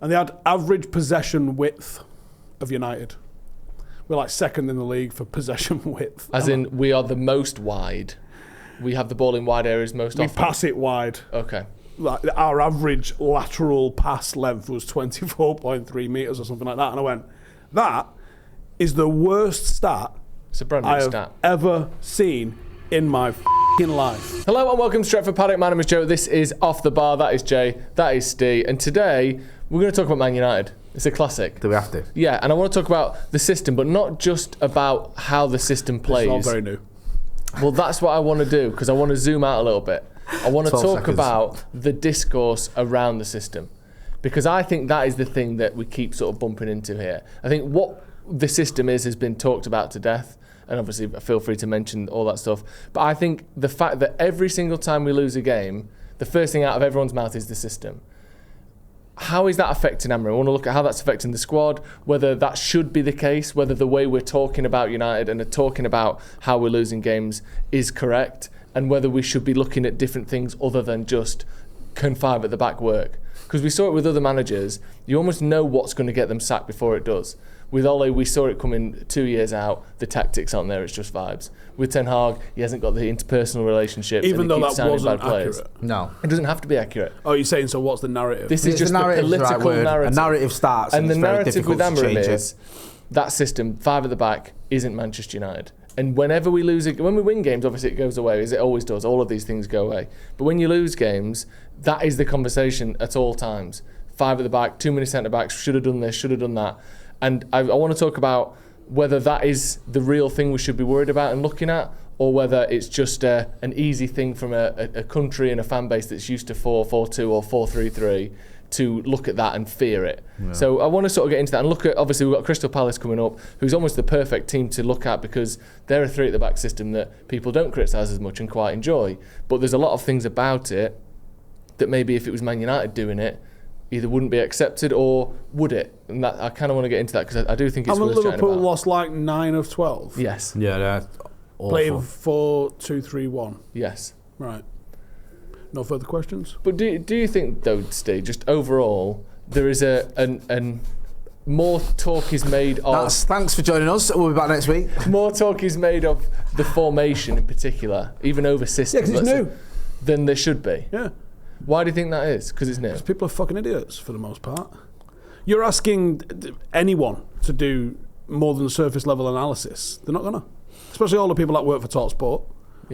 And they had average possession width of United. We're like second in the league for possession width. As in, we are the most wide. We have the ball in wide areas most often. We pass it wide. Okay. Like our average lateral pass length was 24.3 metres or something like that. And I went, that is the worst stat It's a brand I new have stat. ever seen in my f***ing life. Hello and welcome to Stretford, Paddock. My name is Joe. This is Off the Bar. That is Jay. That is Steve. And today, we're going to talk about Man United. It's a classic. Do we have to? Yeah, and I want to talk about the system, but not just about how the system plays. It's all very new. Well, that's what I want to do, because I want to zoom out a little bit. I want to 12 talk seconds. about the discourse around the system, because I think that is the thing that we keep sort of bumping into here. I think what the system has been talked about to death, and obviously feel free to mention all that stuff. But I think the fact that every single time we lose a game, the first thing out of everyone's mouth is the system. How is that affecting Amorim? I want to look at how that's affecting the squad, whether that should be the case, whether the way we're talking about United and are talking about how we're losing games is correct, and whether we should be looking at different things other than just can five at the back work. Because we saw it with other managers, you almost know what's going to get them sacked before it does. With Ole, we saw it coming 2 years out. The tactics aren't there, it's just vibes. With Ten Hag, he hasn't got the interpersonal relationships. Even and though he keeps that signing wasn't bad players. accurate. No. It doesn't have to be accurate. Oh, you're saying, so what's the narrative? This is just the political narrative. A narrative starts and the it's very narrative with difficult to Amorim change is that system, five at the back, isn't Manchester United. And whenever we lose, when we win games, obviously it goes away, as it always does. All of these things go away. But when you lose games, that is the conversation at all times. Five at the back, too many centre backs, should have done this, should have done that. And I want to talk about whether that is the real thing we should be worried about and looking at, or whether it's just an easy thing from a country and a fan base that's used to 4-4-2 or 4-3-3 to look at that and fear it. Yeah. So I want to sort of get into that and look at, obviously we've got Crystal Palace coming up, who's almost the perfect team to look at because they're a three at the back system that people don't criticise as much and quite enjoy. But there's a lot of things about it that maybe if it was Man United doing it, either wouldn't be accepted or would it? And that I kind of want to get into that because I do think it's worth chatting about. Liverpool lost like 9 of 12. Yes. Yeah, they're awful. Playing 4-2-3-1. Yes. Right. No further questions? But do you think, though, Steve, just overall, there is an more talk is made of... Thanks for joining us. We'll be back next week. More talk is made of the formation in particular, even over systems. Yeah, because it's new. Than there should be. Yeah. Why do you think that is? Because it's new. Because people are fucking idiots for the most part. You're asking anyone to do more than surface level analysis. They're not gonna. Especially all the people that work for TalkSport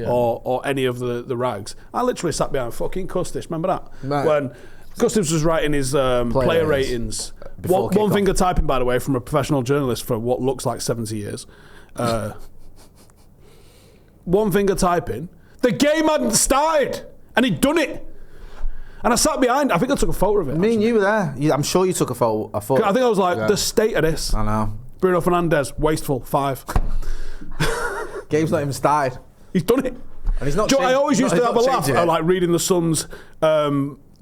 or any of the rags. I literally sat behind fucking Custis. Remember that? Right. When Custis was writing his player ratings. One finger typing, by the way, from a professional journalist for what looks like 70 years. One finger typing. The game hadn't started, and he'd done it. And I sat behind. I think I took a photo of it. Me and you were there. I'm sure you took a photo. I think I was like, the state of this. I know. Bruno Fernandes, wasteful, 5. Game's not even started. He's done it. And he's not. Joe, I always used to have a laugh at like reading the Sun's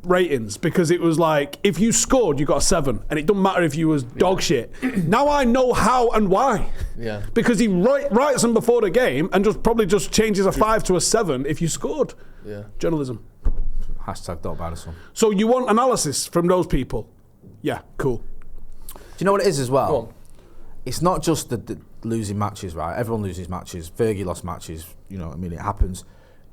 ratings because it was like, if you scored, you got a 7, and it doesn't matter if you was dog shit. Now I know how and why. Yeah. Because he writes them before the game and probably changes a 5 to a 7 if you scored. Yeah. Journalism. Hashtag don't buy this one. So you want analysis from those people? Yeah, cool. Do you know what it is as well? It's not just the losing matches, right? Everyone loses matches. Fergie lost matches. You know what I mean? It happens.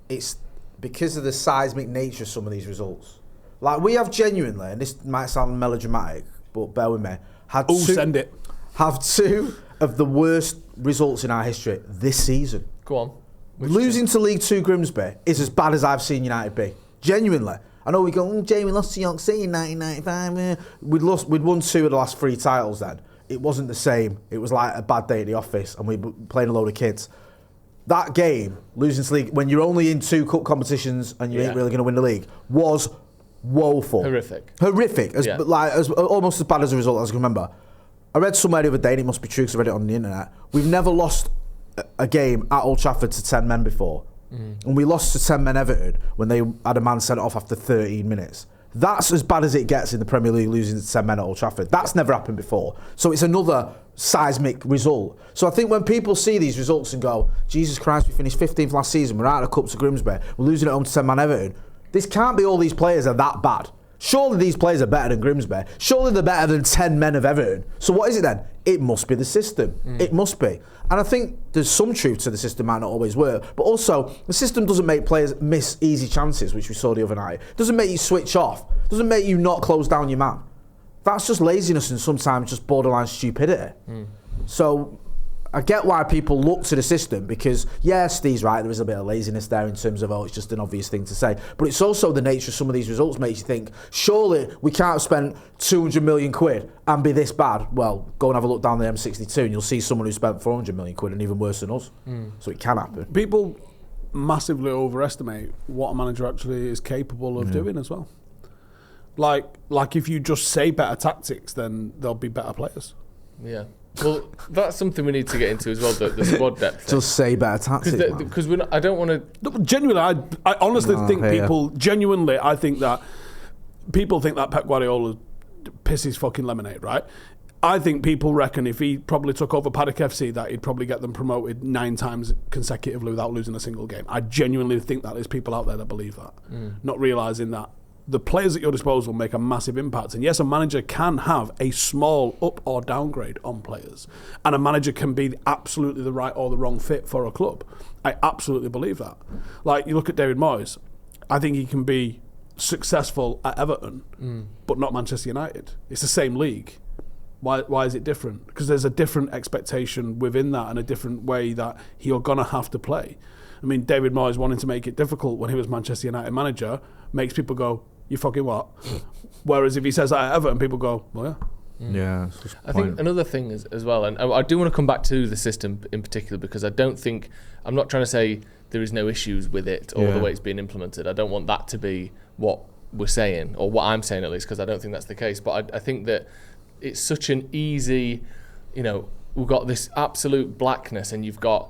It's because of the seismic nature of some of these results. Like, we have genuinely, and this might sound melodramatic, but bear with me, have two of the worst results in our history this season. Go on. Losing to League 2 Grimsby is as bad as I've seen United be. Genuinely. I know we go, Jamie lost to York City in 1995. We'd won 2 of the last 3 titles then. It wasn't the same. It was like a bad day at the office and we were playing a load of kids. That game, losing to League, when you're only in 2 cup competitions and you ain't really going to win the league, was woeful. Horrific. Almost as bad as a result as I can remember. I read somewhere the other day, and it must be true because I read it on the internet, we've never lost a game at Old Trafford to 10 men before. And we lost to 10 men Everton when they had a man sent off after 13 minutes. That's as bad as it gets in the Premier League, losing to 10 men at Old Trafford. That's never happened before. So it's another seismic result. So I think when people see these results and go, Jesus Christ, we finished 15th last season, we're out of the cups of Grimsby, we're losing at home to 10 man Everton. This can't be all these players are that bad. Surely these players are better than Grimsby. Surely they're better than 10 men of Everton. So what is it then? It must be the system. It must be. And I think there's some truth to the system, might not always work. But also, the system doesn't make players miss easy chances, which we saw the other night. It doesn't make you switch off. It doesn't make you not close down your man. That's just laziness and sometimes just borderline stupidity. So I get why people look to the system because, yeah, Steve's right, there is a bit of laziness there in terms of, it's just an obvious thing to say. But it's also the nature of some of these results makes you think, surely we can't spend 200 million quid and be this bad. Well, go and have a look down the M62 and you'll see someone who spent 400 million quid and even worse than us. So it can happen. People massively overestimate what a manager actually is capable of doing as well. Like if you just say better tactics, then there'll be better players. Yeah. Well, that's something we need to get into as well, the squad depth. Just say better tactics, because I don't want to... No, genuinely, I honestly think people... Genuinely, I think that people think that Pep Guardiola pisses fucking lemonade, right? I think people reckon if he probably took over Paddock FC that he'd probably get them promoted 9 times consecutively without losing a single game. I genuinely think that there's people out there that believe that, not realising that the players at your disposal make a massive impact. And yes, a manager can have a small up or downgrade on players. And a manager can be absolutely the right or the wrong fit for a club. I absolutely believe that. Like, you look at David Moyes, I think he can be successful at Everton, but not Manchester United. It's the same league. Why is it different? Because there's a different expectation within that and a different way that you're going to have to play. I mean, David Moyes wanting to make it difficult when he was Manchester United manager makes people go, you fucking what? Whereas if he says that at Everton, people go, well, yeah. Yeah. I think another thing is, as well, and I do want to come back to the system in particular because I'm not trying to say there is no issues with it or the way it's being implemented. I don't want that to be what we're saying, or what I'm saying at least, because I don't think that's the case. But I think that it's such an easy, we've got this absolute blackness and you've got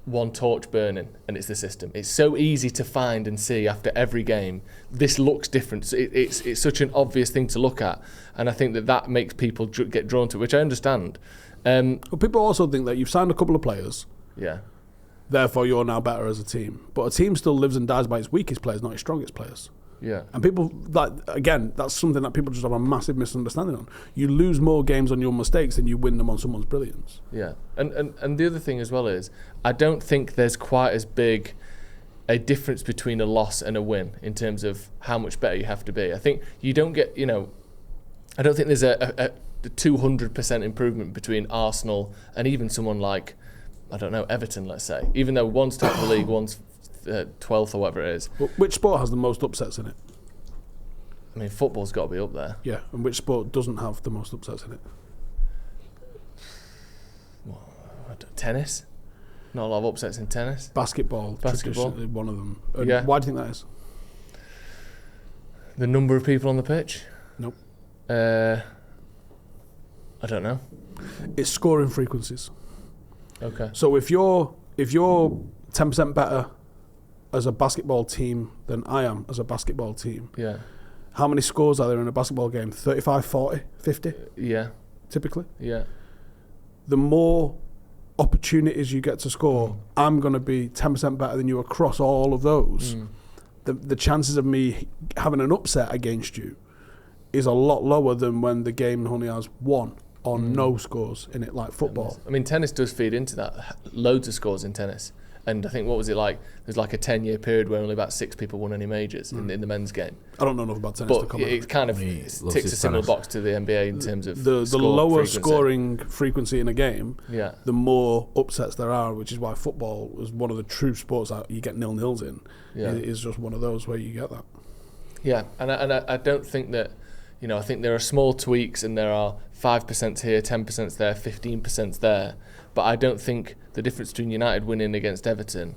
one torch burning and it's the system. It's so easy to find and see after every game. This looks different. So it's such an obvious thing to look at, and I think that makes people get drawn to it, which I understand. Well, people also think that you've signed a couple of players. Yeah. Therefore, you're now better as a team. But a team still lives and dies by its weakest players, not its strongest players. Yeah. And people, that's something that people just have a massive misunderstanding on. You lose more games on your mistakes than you win them on someone's brilliance. Yeah. And the other thing as well is, I don't think there's quite as big a difference between a loss and a win in terms of how much better you have to be. I think you don't get, I don't think there's a 200% improvement between Arsenal and even someone like, I don't know, Everton, let's say. Even though one's top of the league, one's 12th or whatever it is. Well, which sport has the most upsets in it? I mean, football's got to be up there. Yeah, and which sport doesn't have the most upsets in it? Well, tennis? Not a lot of upsets in tennis. Basketball. Traditionally one of them. And yeah. Why do you think that is? The number of people on the pitch? Nope. I don't know. It's scoring frequencies. Okay. So if you're 10% better as a basketball team than I am as a basketball team. Yeah. How many scores are there in a basketball game? 35, 40, 50? Yeah. Typically? Yeah. The more opportunities you get to score, I'm going to be 10% better than you across all of those. The chances of me having an upset against you is a lot lower than when the game only has one or no scores in it, like football. I mean, tennis does feed into that. Loads of scores in tennis. And I think, what was it like? There's like a 10-year period where only about 6 people won any majors in the men's game. I don't know enough about tennis to But comment. it kind of ticks a similar box to the NBA in terms of the lower frequency. scoring frequency in a game, yeah, the more upsets there are, which is why football is one of the true sports that you get 0-0s in. Yeah. It is just one of those where you get that. Yeah, and I don't think that, I think there are small tweaks and there are 5% here, 10% there, 15% there. But I don't think the difference between United winning against Everton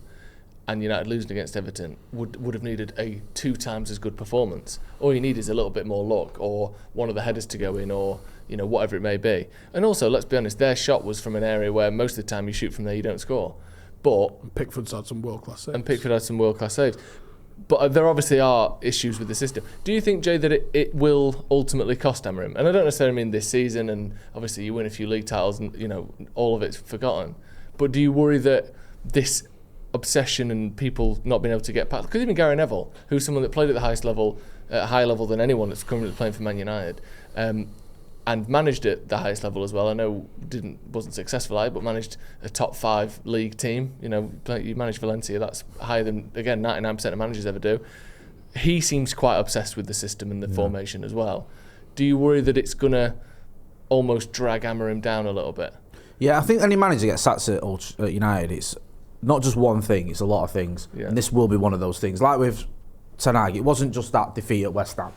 and United losing against Everton would have needed a 2 times as good performance. All you need is a little bit more luck, or one of the headers to go in, or whatever it may be. And also, let's be honest, their shot was from an area where most of the time you shoot from there, you don't score. But Pickford's had some world-class saves. And Pickford had some world-class saves. But there obviously are issues with the system. Do you think, Jay, that it will ultimately cost Amorim? And I don't necessarily mean this season, and obviously you win a few league titles and, all of it's forgotten. But do you worry that this obsession and people not being able to get past... Because even Gary Neville, who's someone that played at the highest level, at a higher level than anyone that's currently playing for Man United, and managed at the highest level as well. I know wasn't successful but managed a top 5 league team. You know, you managed Valencia, that's higher than, again, 99% of managers ever do. He seems quite obsessed with the system and the formation as well. Do you worry that it's going to almost drag Amorim down a little bit? Yeah, I think any manager gets sacked at United, it's not just one thing, it's a lot of things. Yeah. And this will be one of those things. Like with Ten Hag, it wasn't just that defeat at West Ham.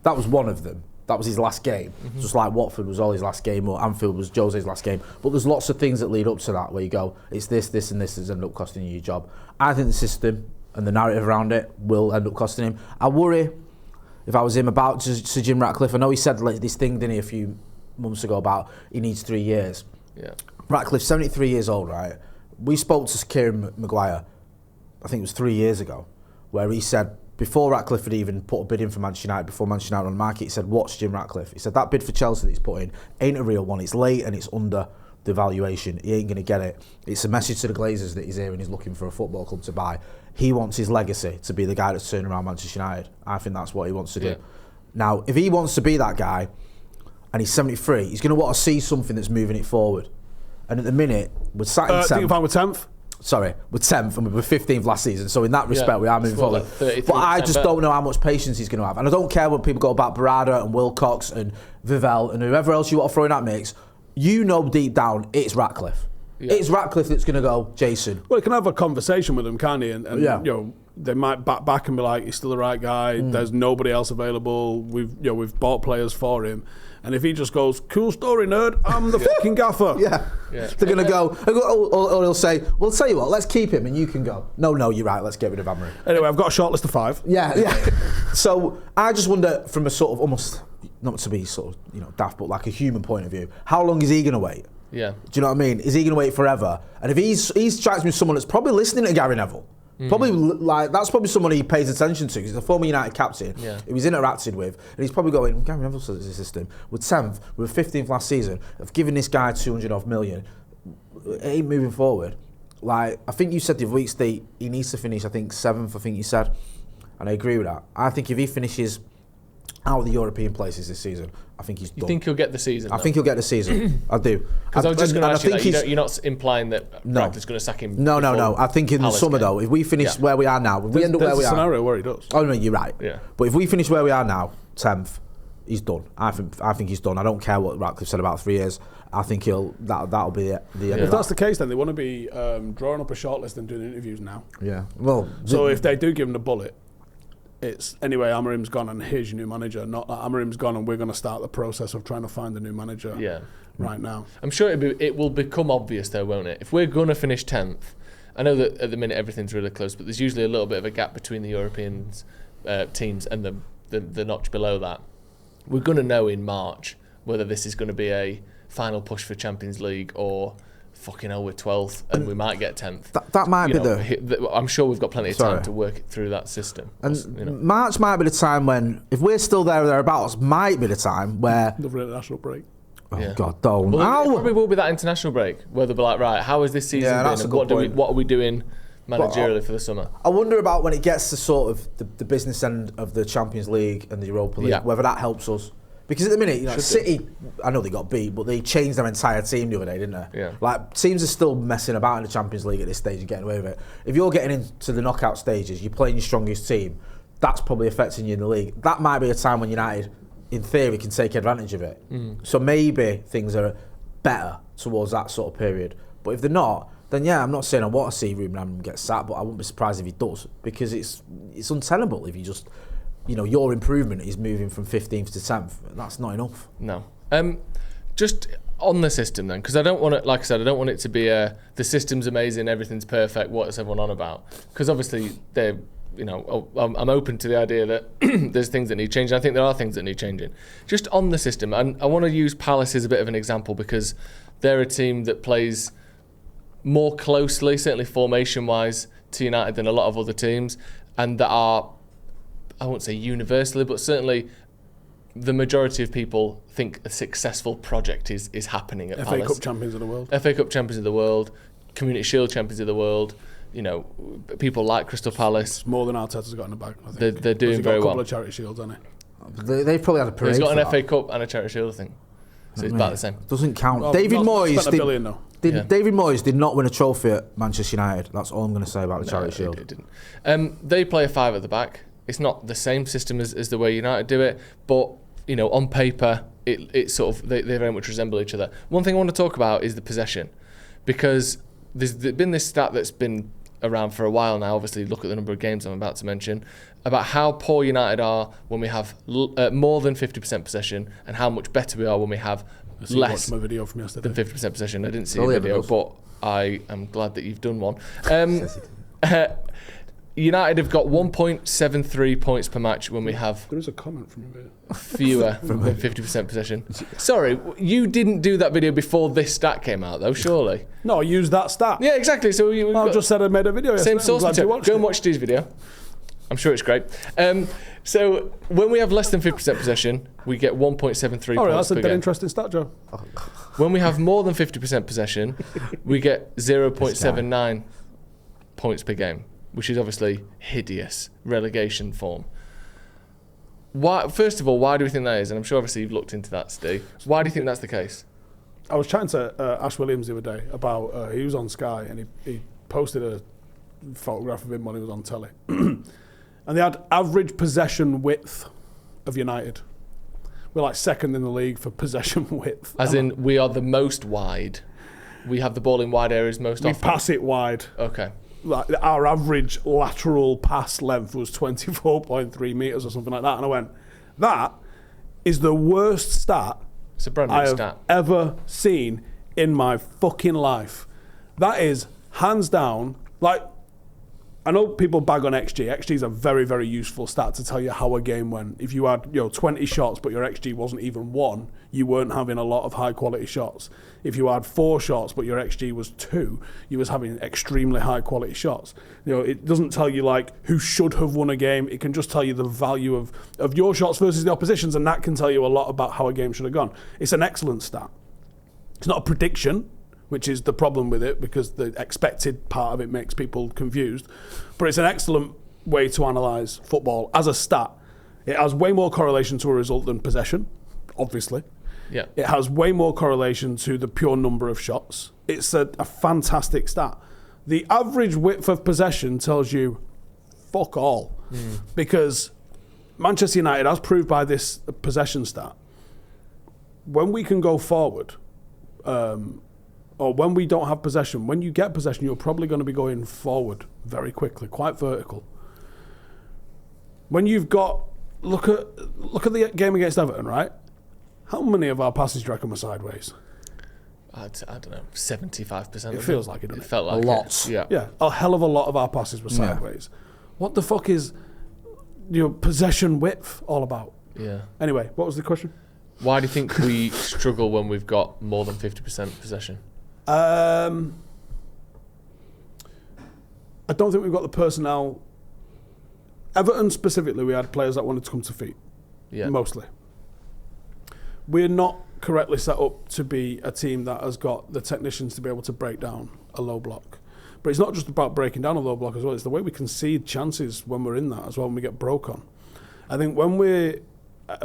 That was one of them. That was his last game. Mm-hmm. Just like Watford was Ollie's last game, or Anfield was Jose's last game. But there's lots of things that lead up to that where you go, it's this, this and this has ended up costing you your job. I think the system and the narrative around it will end up costing him. I worry, if I was him, about Sir Jim Ratcliffe. I know he said this thing, didn't he, a few months ago about he needs 3 years. Yeah. Ratcliffe's 73 years old, right? We spoke to Kieran Maguire, I think it was 3 years ago, where he said, before Ratcliffe had even put a bid in for Manchester United, before Manchester United on the market, he said, watch Jim Ratcliffe. He said, that bid for Chelsea that he's put in ain't a real one. It's late and it's under the valuation. He ain't going to get it. It's a message to the Glazers that he's here and he's looking for a football club to buy. He wants his legacy to be the guy that's turning around Manchester United. I think that's what he wants to do. Now, if he wants to be that guy and he's 73, he's going to want to see something that's moving it forward. And at the minute, we're sat in 10th. Think if we're 10th? Sorry, we're 10th and we were 15th last season. So in that respect, we are moving forward. Like, but I just don't know how much patience he's going to have. And I don't care what people go about Barada and Wilcox and Vivell and whoever else you want to throw in that mix. You know deep down, it's Ratcliffe. Yeah. It's Ratcliffe that's going to go, Jason. Well, he can have a conversation with him, can't he? And you know, they might back and be like, he's still the right guy. There's nobody else available. We've bought players for him. And if he just goes, cool story, nerd, I'm the fucking gaffer. Yeah. They're going to go, or he'll say, well, tell you what, let's keep him and you can go. No, you're right, let's get rid of Amorim. Anyway, I've got a short list of 5. Yeah. So I just wonder, from a sort of almost, not to be sort of, daft, but like a human point of view, how long is he going to wait? Yeah. Do you know what I mean? Is he going to wait forever? And if he strikes me as someone that's probably listening to Gary Neville, probably like that's probably someone he pays attention to. He's a former United captain who he's interacted with, and he's probably going, Gary Neville says it's a system. We're 10th, we were 15th last season. I've given this guy 200 million. It ain't moving forward. Like, I think you said the other week, he needs to finish, I think 7th, I think you said. And I agree with that. I think if he finishes out of the European places this season, I think he's done. You think he'll get the season? I think he'll get the season. I do. Because I was just going to ask you that. You're not implying that Ratcliffe's going to sack him. No. I think in the summer, though, if we finish where we are now, if we end up where we are... There's a scenario where he does. Oh, no, you're right. Yeah. But if we finish where we are now, 10th, he's done. I think he's done. I don't care what Ratcliffe said about 3 years. I think that'll be the end of that. If that's the case, then they want to be drawing up a shortlist and doing interviews now. Yeah. Well... So if they do give him the bullet, it's anyway, Amorim's gone and here's your new manager. Not that Amorim's gone and we're going to start the process of trying to find a new manager right now. I'm sure it will become obvious though, won't it? If we're going to finish 10th, I know that at the minute everything's really close, but there's usually a little bit of a gap between the European teams and the notch below that. We're going to know in March whether this is going to be a final push for Champions League or fucking hell, we're 12th and we might get 10th. That might be I'm sure we've got plenty of time to work through that system. And March might be the time when, if we're still there or thereabouts, might be the time where... Another international break. Oh, God, don't. Well, it probably will be that international break where they'll be like, right, how has this season been and what are we doing managerially for the summer? I wonder about when it gets to sort of the business end of the Champions League and the Europa League, whether that helps us. Because at the minute, City, I know they got beat, but they changed their entire team the other day, didn't they? Yeah. Like, teams are still messing about in the Champions League at this stage and getting away with it. If you're getting into the knockout stages, you're playing your strongest team, that's probably affecting you in the league. That might be a time when United, in theory, can take advantage of it. So maybe things are better towards that sort of period. But if they're not, then I'm not saying I want to see Ruben Amorim get sacked, but I wouldn't be surprised if he does, because it's untenable if you just... your improvement is moving from 15th to 10th. That's not enough. No. Just on the system then, because I don't want it, like I said, I don't want it to be the system's amazing, everything's perfect, what's everyone on about? Because obviously I'm open to the idea that there's things that need changing. I think there are things that need changing. Just on the system, and I want to use Palace as a bit of an example because they're a team that plays more closely, certainly formation-wise, to United than a lot of other teams, and that are, I won't say universally, but certainly the majority of people think a successful project is happening at Palace. FA Cup champions of the world. FA Cup champions of the world, Community Shield champions of the world. people like Crystal Palace. It's more than Arteta's got in the bag. I think. They're doing very well. He's got a couple of Charity Shields, hasn't he? They've probably had a parade. He's got an for FA Cup and a Charity Shield, I think. So it's about the same. Doesn't count. Well, David Moyes spent $1 billion, though. David Moyes did not win a trophy at Manchester United. That's all I'm going to say about the Charity Shield. It didn't. They play a 5 at the back. It's not the same system as the way United do it, but on paper, it sort of they very much resemble each other. One thing I want to talk about is the possession, because there's been this stat that's been around for a while now. Obviously, look at the number of games I'm about to mention, about how poor United are when we have more than 50% possession, and how much better we are when we have less my video from yesterday. than 50% possession. I didn't see a video, but I am glad that you've done one. United have got 1.73 points per match when we have... There is a comment from you. Fewer than 50% possession. Sorry, you didn't do that video before this stat came out, though, surely? No, I used that stat. Yeah, exactly. So I just said I made a video Same source material. Go and it. watch Steve's video. I'm sure it's great. So when we have less than 50% possession, we get 1.73 points per game. That's a bit interesting stat, Joe. When we have more than 50% possession, we get 0.79 points per game, which is obviously hideous relegation form. First of all, why do we think that is? And I'm sure obviously you've looked into that, Steve. Why do you think that's the case? I was chatting to Ash Williams the other day about, he was on Sky and he posted a photograph of him when he was on telly. And they had average possession width of United. We're like second in the league for possession width. As in, we are the most wide. We have the ball in wide areas most often. We pass it wide. Okay. Like our average lateral pass length was 24.3 metres or something like that. And I went, that is the worst stat It's a brand new I have stat. ever seen in my fucking life. That is hands down, like, I know people bag on XG. XG is a very, very useful stat to tell you how a game went. If you had 20 shots but your XG wasn't even 1, you weren't having a lot of high quality shots. If you had 4 shots but your XG was 2, you was having extremely high quality shots. It doesn't tell you like who should have won a game. It can just tell you the value of your shots versus the opposition's, and that can tell you a lot about how a game should have gone. It's an excellent stat. It's not a prediction, which is the problem with it, because the expected part of it makes people confused. But it's an excellent way to analyse football as a stat. It has way more correlation to a result than possession, obviously. Yeah. It has way more correlation to the pure number of shots. It's a fantastic stat. The average width of possession tells you fuck all. Because Manchester United, as proved by this possession stat, when we can go forward, or when we don't have possession, when you get possession, you're probably going to be going forward very quickly, quite vertical. When you've got, look at the game against Everton, right? How many of our passes do you reckon were sideways? I don't know, 75%. It feels like it, doesn't it? Felt like a lot. Yeah. Yeah, a hell of a lot of our passes were sideways. What the fuck is your possession width all about? Yeah. Anyway, what was the question? Why do you think we struggle when we've got more than 50% possession? I don't think we've got the personnel. Everton specifically, we had players that wanted to come to feet. Yeah. Mostly. We're not correctly set up to be a team that has got the technicians to be able to break down a low block. But it's not just about breaking down a low block as well. It's the way we concede chances when we're in that as well, when we get broke on. I think when we're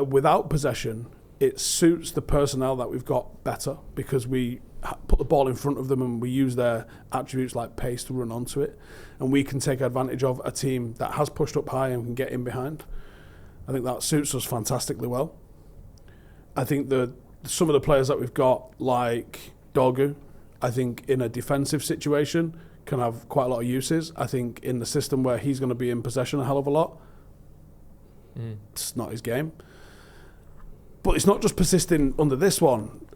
without possession, it suits the personnel that we've got better, because we put the ball in front of them and we use their attributes like pace to run onto it, and we can take advantage of a team that has pushed up high and can get in behind. I think that suits us fantastically well. I think some of the players that we've got, like Dorgu, I think in a defensive situation can have quite a lot of uses. I think in the system where he's going to be in possession a hell of a lot, it's not his game. But it's not just persisting under this one.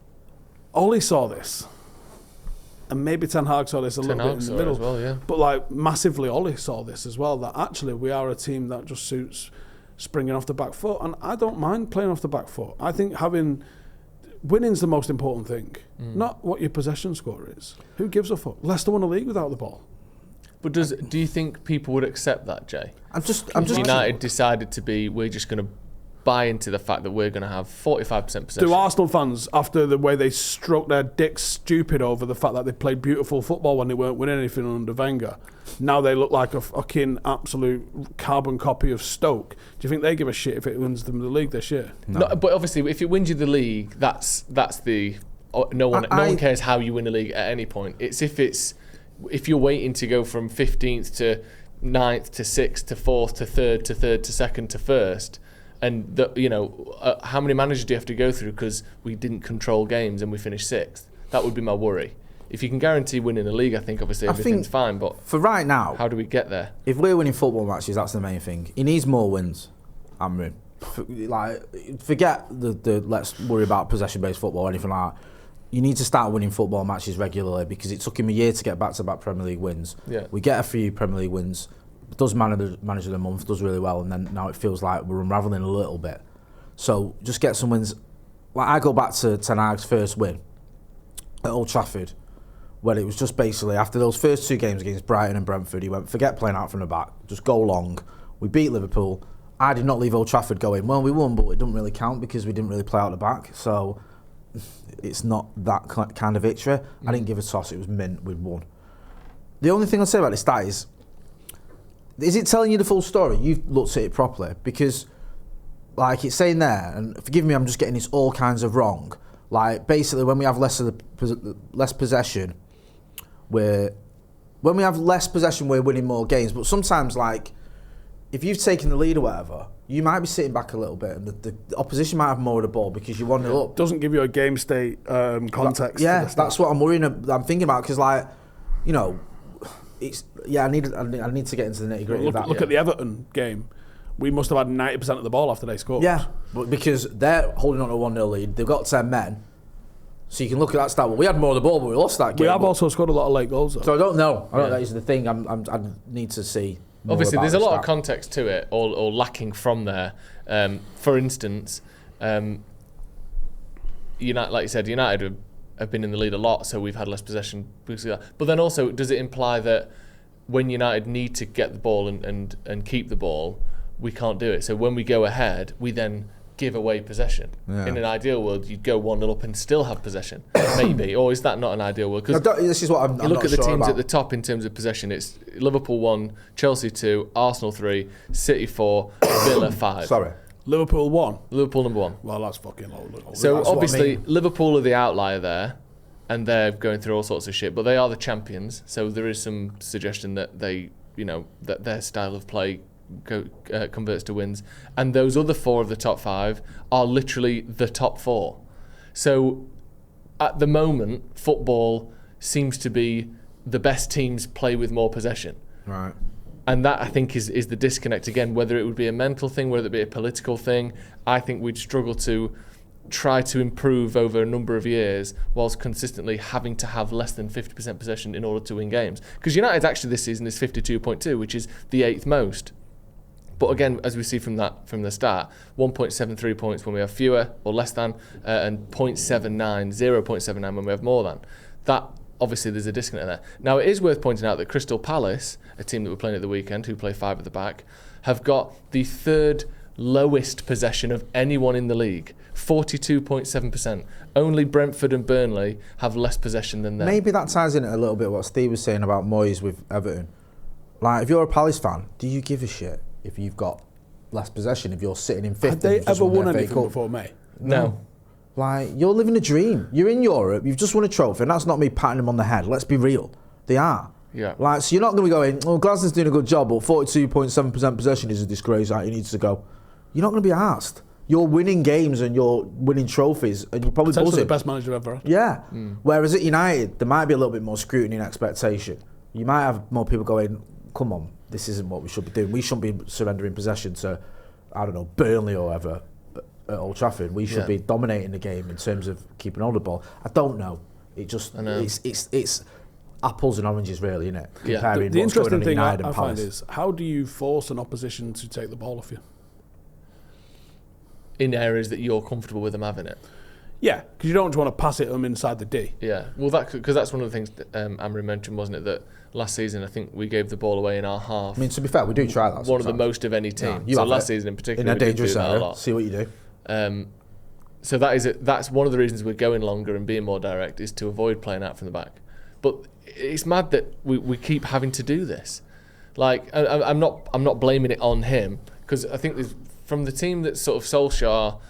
Ole saw this, and maybe Ten Hag saw this a little bit in the middle. As well, yeah. But like massively, Ole saw this as well, that actually we are a team that just suits springing off the back foot, and I don't mind playing off the back foot. I think winning's the most important thing, not what your possession score is. Who gives a fuck? Leicester won a league without the ball. But do you think people would accept that, Jay? I'm just United decided to be, we're just going to buy into the fact that we're going to have 45% possession. Do Arsenal fans, after the way they struck their dicks stupid over the fact that they played beautiful football when they weren't winning anything under Wenger, now they look like a fucking absolute carbon copy of Stoke? Do you think they give a shit if it wins them the league this year? No, but obviously, if it wins you the league, that's the no one cares how you win a league at any point. It's if you're waiting to go from 15th to 9th to 6th to 4th to 3rd to 3rd to 2nd to 1st. And how many managers do you have to go through because we didn't control games and we finished 6th? That would be my worry. If you can guarantee winning a league, I think obviously everything's fine. But for right now, how do we get there? If we're winning football matches, that's the main thing. He needs more wins, Amorim. Forget the let's worry about possession-based football or anything like that. You need to start winning football matches regularly, because it took him a year to get back-to-back Premier League wins. Yeah. We get a few Premier League wins. Does manager of the month, does really well, and then now it feels like we're unravelling a little bit. So just get some wins. Like, I go back to Ten Hag's first win at Old Trafford, where it was just basically after those first 2 games against Brighton and Brentford, he went, forget playing out from the back, just go long. We beat Liverpool. I did not leave Old Trafford going, well, we won, but it doesn't really count because we didn't really play out the back. So it's not that kind of victory. I didn't give a toss. It was mint. We'd won. The only thing I'll say about this stat is it telling you the full story? You've looked at it properly, because, like, it's saying there, and forgive me, I'm just getting this all kinds of wrong. Like, basically, when we have less possession, we're winning more games. But sometimes, like, if you've taken the lead or whatever, you might be sitting back a little bit, and the opposition might have more of the ball because you 1-0 up. Doesn't give you a game state context. That's what I'm thinking about, because, like, you know, I need to get into the nitty gritty. Look at the Everton game. We must have had 90% of the ball after they scored. Yeah, but because they're holding on to a 1-0 lead, they've got 10 men. So you can look at that stat. Well, we had more of the ball, but we lost that game. We have also scored a lot of late goals, though. So I don't know. That is the thing. I need to see. Obviously, there's a lot of context to it, or lacking from there. For instance, United, like you said, United have been in the lead a lot, so we've had less possession. But then also, does it imply that when United need to get the ball and keep the ball, we can't do it? So when we go ahead, we then give away possession. Yeah. In an ideal world, you'd go 1-0 up and still have possession, maybe. Or is that not an ideal world? Because this is what I'm look at the teams about. At the top in terms of possession. It's Liverpool 1, Chelsea 2, Arsenal 3, City 4, Villa 5. Sorry. Liverpool 1. Liverpool number 1. Well, that's fucking low. So that's obviously, Liverpool are the outlier there, and they're going through all sorts of shit. But they are the champions. So there is some suggestion that that their style of play converts to wins, and those other 4 of the top 5 are literally the top 4. So at the moment, football seems to be the best teams play with more possession. Right. And that, I think, is the disconnect again. Whether it would be a mental thing, whether it be a political thing, I think we'd struggle to try to improve over a number of years whilst consistently having to have less than 50% possession in order to win games. Because United actually this season is 52.2, which is the 8th most. But again, as we see from the start, 1.73 points when we have fewer or less than, and 0.79 when we have more than. That, obviously, there's a disconnect there. Now, it is worth pointing out that Crystal Palace, a team that we're playing at the weekend, who play 5 at the back, have got the 3rd lowest possession of anyone in the league, 42.7%. Only Brentford and Burnley have less possession than them. Maybe that ties in a little bit what Steve was saying about Moyes with Everton. Like, if you're a Palace fan, do you give a shit if you've got less possession, if you're sitting in 5th? Have they ever won anything before May? No. Like, you're living a dream. You're in Europe, you've just won a trophy, and that's not me patting them on the head. Let's be real. They are. Yeah. Like, so you're not going to be going, oh, Glasnow's doing a good job, but 42.7% possession is a disgrace, he needs to go. You're not going to be asked. You're winning games and you're winning trophies, and you're probably buzzing. The best manager ever. Yeah. Whereas at United, there might be a little bit more scrutiny and expectation. You might have more people going, come on, this isn't what we should be doing. We shouldn't be surrendering possession to, I don't know, Burnley or whatever at Old Trafford. We should be dominating the game in terms of keeping hold of the ball. I don't know. It just, it's apples and oranges, really, isn't it? Yeah. Comparing the interesting thing I and find is, how do you force an opposition to take the ball off you? In areas that you're comfortable with them having it. Yeah, because you don't want to pass it them inside the D. Yeah, well, because that's one of the things that Amorim mentioned, wasn't it? That last season, I think we gave the ball away in our half. I mean, to be fair, we do try that. One sometimes. of the most of any team. Yeah, so last season in particular, in a dangerous we did do that area. a lot. See what you do. So that's one of the reasons we're going longer and being more direct, is to avoid playing out from the back. But it's mad that we keep having to do this. Like, I'm not blaming it on him, because I think from the team that sort of Solskjaer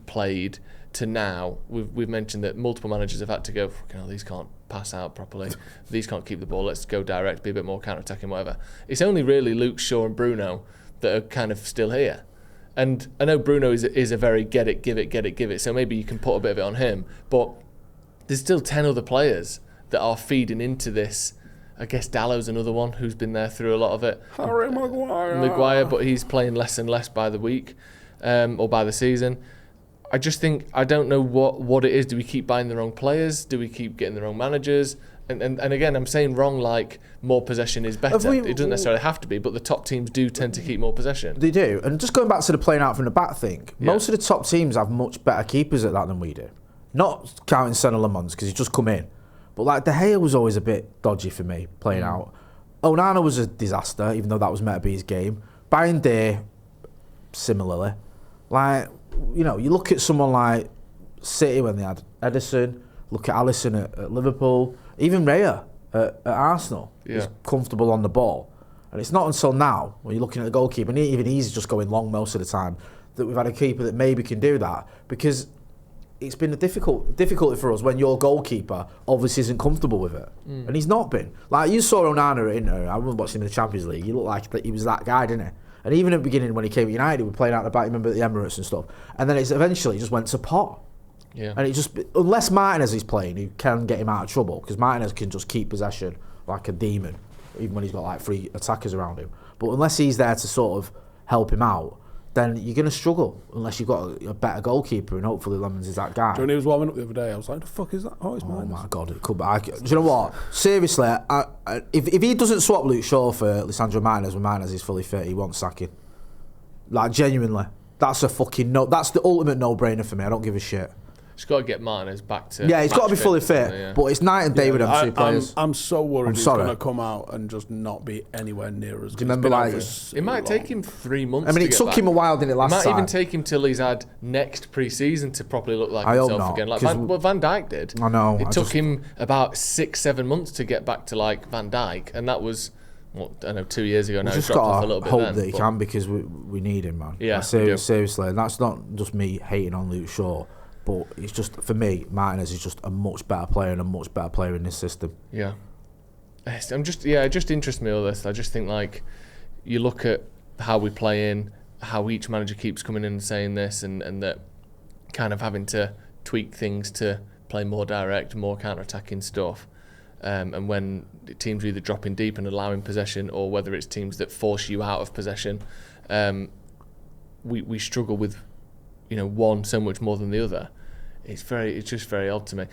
played to now, we've mentioned that multiple managers have had to go, these can't pass out properly, these can't keep the ball, let's go direct, be a bit more counter-attacking, whatever. It's only really Luke Shaw and Bruno that are kind of still here. And I know Bruno is a very get it, give it, so maybe you can put a bit of it on him, but there's still 10 other players that are feeding into this. I guess Dallow's another one who's been there through a lot of it. Harry Maguire. But he's playing less and less by the week, or by the season. I just think, I don't know what it is. Do we keep buying the wrong players? Do we keep getting the wrong managers? And again, I'm saying wrong like more possession is better. It doesn't necessarily have to be, but the top teams do tend to keep more possession. They do. And just going back to the playing out from the back thing, most of the top teams have much better keepers at that than we do. Not counting Senna Lamont, because he's just come in. But like De Gea was always a bit dodgy for me playing out. Onana was a disaster, even though that was meant to be his game. Bayern Day, similarly. Like, you look at someone like City when they had Ederson, look at Alisson at Liverpool, even Raya at Arsenal. He's comfortable on the ball. And it's not until now, when you're looking at the goalkeeper, and even he's just going long most of the time, that we've had a keeper that maybe can do that. Because it's been a difficulty for us when your goalkeeper obviously isn't comfortable with it. And he's not been. Like, you saw Onana at Inter, I remember watching him in the Champions League, he looked like he was that guy, didn't he? And even at the beginning when he came to United, he was playing out the back, remember, at the Emirates and stuff. And then it's eventually just went to pot. Yeah. And it just, unless Martinez is playing, he can get him out of trouble, because Martinez can just keep possession like a demon, even when he's got like 3 attackers around him. But unless he's there to sort of help him out, then you're going to struggle unless you've got a better goalkeeper, and hopefully Lemons is that guy. When he was warming up the other day, I was like, the fuck is that? Oh, it's Martinez. Oh my God, it could be. Do you know what? Seriously, if he doesn't swap Luke Shaw for Lisandro Martinez when Martinez is fully fit, he won't sack him. Like, genuinely. That's a fucking that's the ultimate no-brainer for me. I don't give a shit. He's got to get Martinez back to... Yeah, he's got to be fully fit, but it's night and day with them two players. I'm so worried he's going to come out and just not be anywhere near us. Do you remember, like... It might take him 3 months I mean, it took him a while, didn't it, last time? It might even take him till he's had next pre-season to properly look like himself again. Like what Van Dijk did. I know. It took him about 6-7 months to get back to, like, Van Dijk, and that was... I don't know, 2 years ago now. Just got to hope that he can, because we need him, man. Yeah, seriously, and that's not just me hating on Luke Shaw, but it's just, for me, Martinez is just a much better player and a much better player in this system. Yeah, it just interests me all this. I just think, like, you look at how we play in, how each manager keeps coming in and saying this, and that kind of having to tweak things to play more direct, more counter-attacking stuff. And when teams are either dropping deep and allowing possession, or whether it's teams that force you out of possession, we struggle with, one so much more than the other. It's just very odd to me.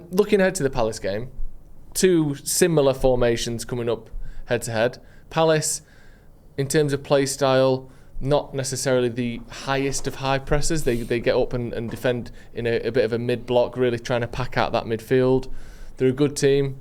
Looking ahead to the Palace game, 2 similar formations coming up head to head. Palace, in terms of play style, not necessarily the highest of high pressers. They get up and defend in a bit of a mid block, really trying to pack out that midfield. They're a good team.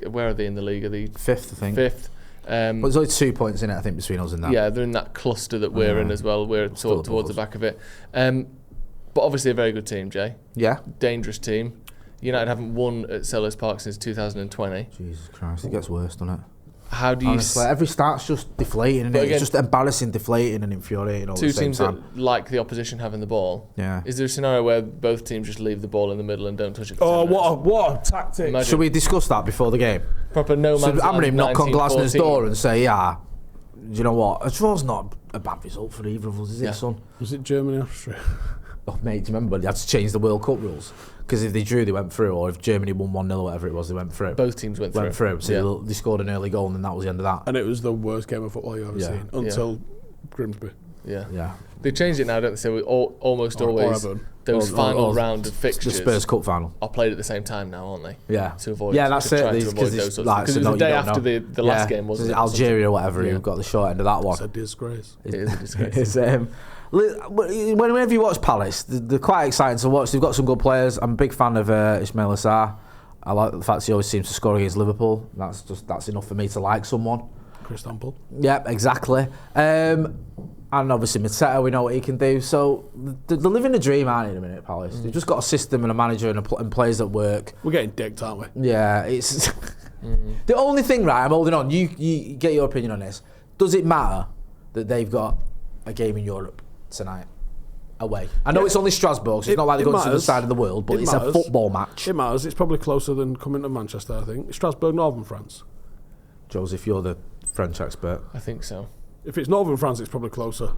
Where are they in the league? Are they 5th, I think. 5th. But there's only 2 points in it, I think, between us and that. Yeah, they're in that cluster that we're in as well. We're towards the back of it. But obviously a very good team, Jay. Yeah. Dangerous team. United haven't won at Sellers Park since 2020. Jesus Christ, it gets worse, doesn't it? How do you... Honestly, every start's just deflating, and it's just embarrassing, deflating and infuriating all at the same time. 2 teams that like the opposition having the ball. Yeah. Is there a scenario where both teams just leave the ball in the middle and don't touch it? Oh, what a tactic. Imagine. Should we discuss that before the game? Proper no man's land. Amorim knock on Glasner's door and say, do you know what? A draw's not a bad result for either of us, is it, son? Was it Germany, Austria? Oh, mate, do you remember? They had to change the World Cup rules. Because if they drew, they went through, or if Germany won 1-0 or whatever it was, they went through. Both teams went through. So they scored an early goal, and then that was the end of that. And it was the worst game of football you've ever seen, until Grimsby. Yeah. They changed it now, don't they? So almost always those final round of fixtures, the Spurs Cup final, are played at the same time now, aren't they? Yeah. To avoid. Yeah, that's it. Because it's the day after the last game, wasn't it? Algeria or whatever. Who got the short end of that one. It's a disgrace. It is a disgrace. Whenever you watch Palace, they're quite exciting to watch. They've got some good players. I'm a big fan of Ismail Assar. I like the fact he always seems to score against Liverpool. That's enough for me to like someone. Chris Temple. Yeah, exactly. And obviously Mateta, we know what he can do. So they're living the dream, aren't they, in a minute, Palace? They've just got a system and a manager and players that work. We're getting dicked, aren't we? Yeah, it's the only thing, right? I'm holding on. You get your opinion on this. Does it matter that they've got a game in Europe tonight away? I know it's only Strasbourg, so it's not like they're going to the side of the world, but it's a football match. It matters. It's probably closer than coming to Manchester, I think. Strasbourg, Northern France. Joseph, you're the French expert. I think so. If it's Northern France, it's probably closer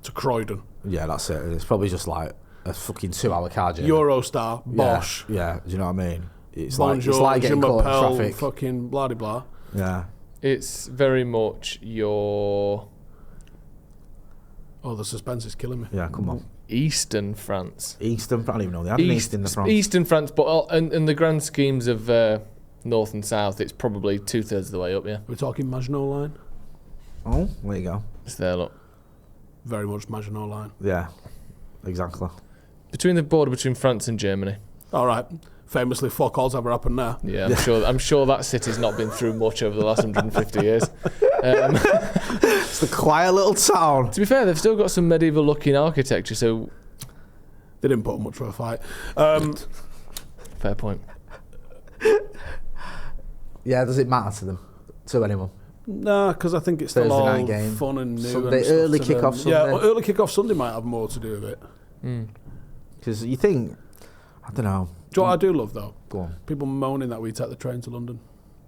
to Croydon. Yeah, that's it. It's probably just like a fucking 2-hour car journey. Eurostar, Bosch. Yeah, do you know what I mean? It's Bonjour, like getting caught in traffic. Fucking blah de blah. Yeah. It's very much your... Oh, the suspense is killing me. Yeah, come on. Eastern France. I don't even know. They had an East in the France. Eastern France, but in the grand schemes of North and South, it's probably 2/3 of the way up, yeah. We're talking Maginot Line? Oh, there you go. It's there, look. Very much Maginot Line. Yeah, exactly. Between the border between France and Germany. All right. Famously, fuck all's ever happened there. Yeah, I'm sure that city's not been through much over the last 150 years. It's the quiet little town. To be fair, they've still got some medieval-looking architecture, so... They didn't put up much of a fight. Fair point. Yeah, does it matter to them? To anyone? Nah, because I think it's still all fun and new. Sunday, early kick-off Sunday. Yeah, early kick-off Sunday might have more to do with it. Because you think, I don't know. Do you know what I do love, though? Go on. People moaning that we take the train to London.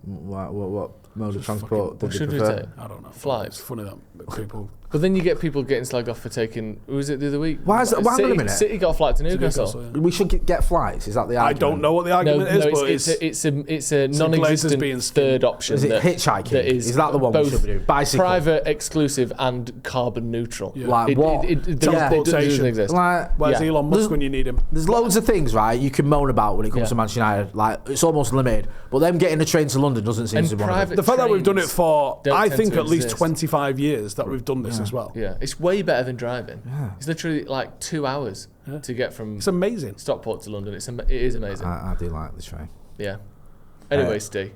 What mode of transport did you should prefer? we take? I don't know. Flights. It's funny that people... But then you get people getting slagged off for taking... Who was it the other week? Why is that? Hang on a minute. City got a flight to Newcastle. We should get flights. Is that the argument? I don't know what the argument is, but it's a non-existent third option. Is it hitchhiking? That is that the one we should be doing? Bicycle. Private, exclusive, and carbon neutral. Yeah. Like what? Teleportation. Exist. Like, where's Elon Musk when you need him? There's loads of things, right, you can moan about when it comes to Manchester United. Like, it's almost limited. But them getting the train to London doesn't seem to be one of them. The fact that we've done it for, I think, at least exist. 25 years that we've done this as well. Yeah, it's way better than driving. Yeah. It's literally like 2 hours to get from It's amazing. Stockport to London. It is amazing. I do like the train. Yeah. Anyway, Steve.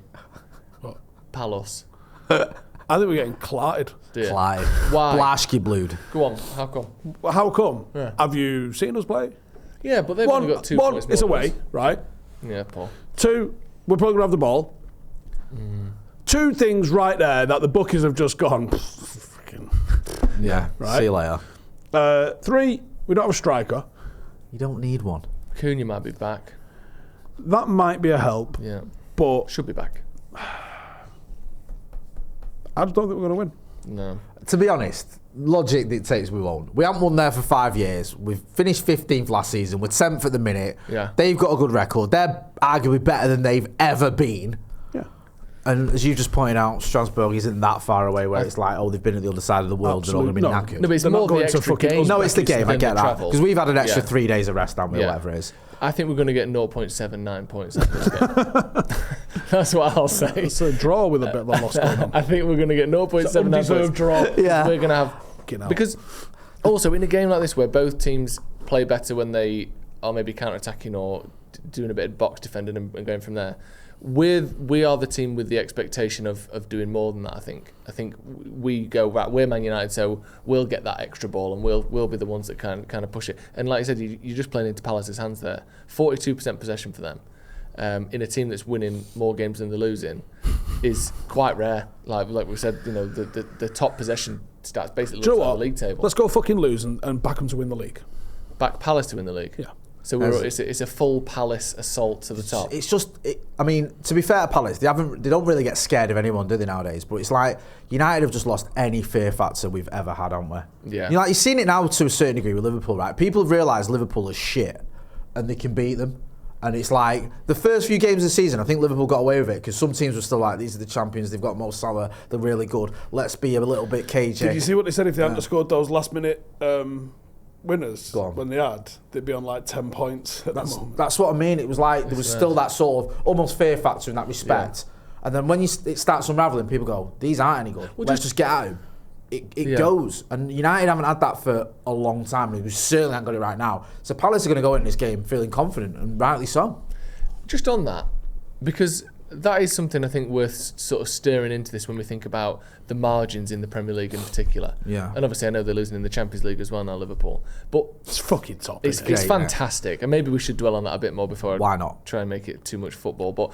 What? Palos. I think we're getting clarted. Clyde. Why? Blaszki Blood. Go on. How come? Well, how come? Yeah. Have you seen us play? Yeah, but they've only got 2 points more it's than away, us. right? Yeah, Paul. 2, we're probably going to have the ball. 2 things right there that the bookies have just gone... Yeah, right? See you later. 3, we don't have a striker. You don't need one. Cunha might be back. That might be a help. Yeah. But Should be back. I just don't think we're going to win. No. To be honest, logic dictates we won't. We haven't won there for 5 years. We've finished 15th last season. We're 7th at the minute. Yeah. They've got a good record. They're arguably better than they've ever been. Yeah. And as you just pointed out, Strasbourg isn't that far away where it's like, oh, they've been at the other side of the world. They're all going to be knackered. No, but it's They're more not the going to extra fucking game. No, it's the game. I get that. travel. Because we've had an extra 3 days of rest, haven't we, or whatever it is. I think we're going to get 0.79 points out of this game. That's what I'll say. It's a draw with a bit of a loss going on. I think we're going to get 0.79 Undeserved points. draw. Yeah. We're going to have... Because also in a game like this where both teams play better when they are maybe counter-attacking or doing a bit of box defending and going from there, we are the team with the expectation of doing more than that. I think we go, right, we're Man United, so we'll get that extra ball and we'll be the ones that kind of push it. And like I said, you're just playing into Palace's hands there. 42% possession for them in a team that's winning more games than they're losing is quite rare. Like we said, you know, the top possession stats basically looks like the league table. Let's go fucking lose and back them to win the league. Back Palace to win the league. Yeah. So it's a full Palace assault to the top. It's just, I mean, to be fair to Palace, they don't really get scared of anyone, do they, nowadays? But it's like United have just lost any fear factor we've ever had, haven't we? Yeah. You know, like, you've seen it now to a certain degree with Liverpool, right? People have realised Liverpool are shit and they can beat them. And it's like, the first few games of the season, I think Liverpool got away with it because some teams were still like, these are the champions, they've got Mo Salah, they're really good. Let's be a little bit cagey. Did you see what they said if they hadn't scored those last-minute winners when they had? They'd be on like 10 points at that moment. That's what I mean. It was like, there was still that sort of almost fear factor in that respect. Yeah. And then when it starts unravelling, people go, these aren't any good. Well, let's just get at him. It goes. And United haven't had that for a long time. We certainly haven't got it right now. So Palace are going to go into this game feeling confident, and rightly so. Just on that, because that is something I think worth sort of steering into this when we think about the margins in the Premier League in particular. Yeah. And obviously I know they're losing in the Champions League as well now, Liverpool. But it's fucking top. It's fantastic. And maybe we should dwell on that a bit more before Why not? Try and make it too much football. But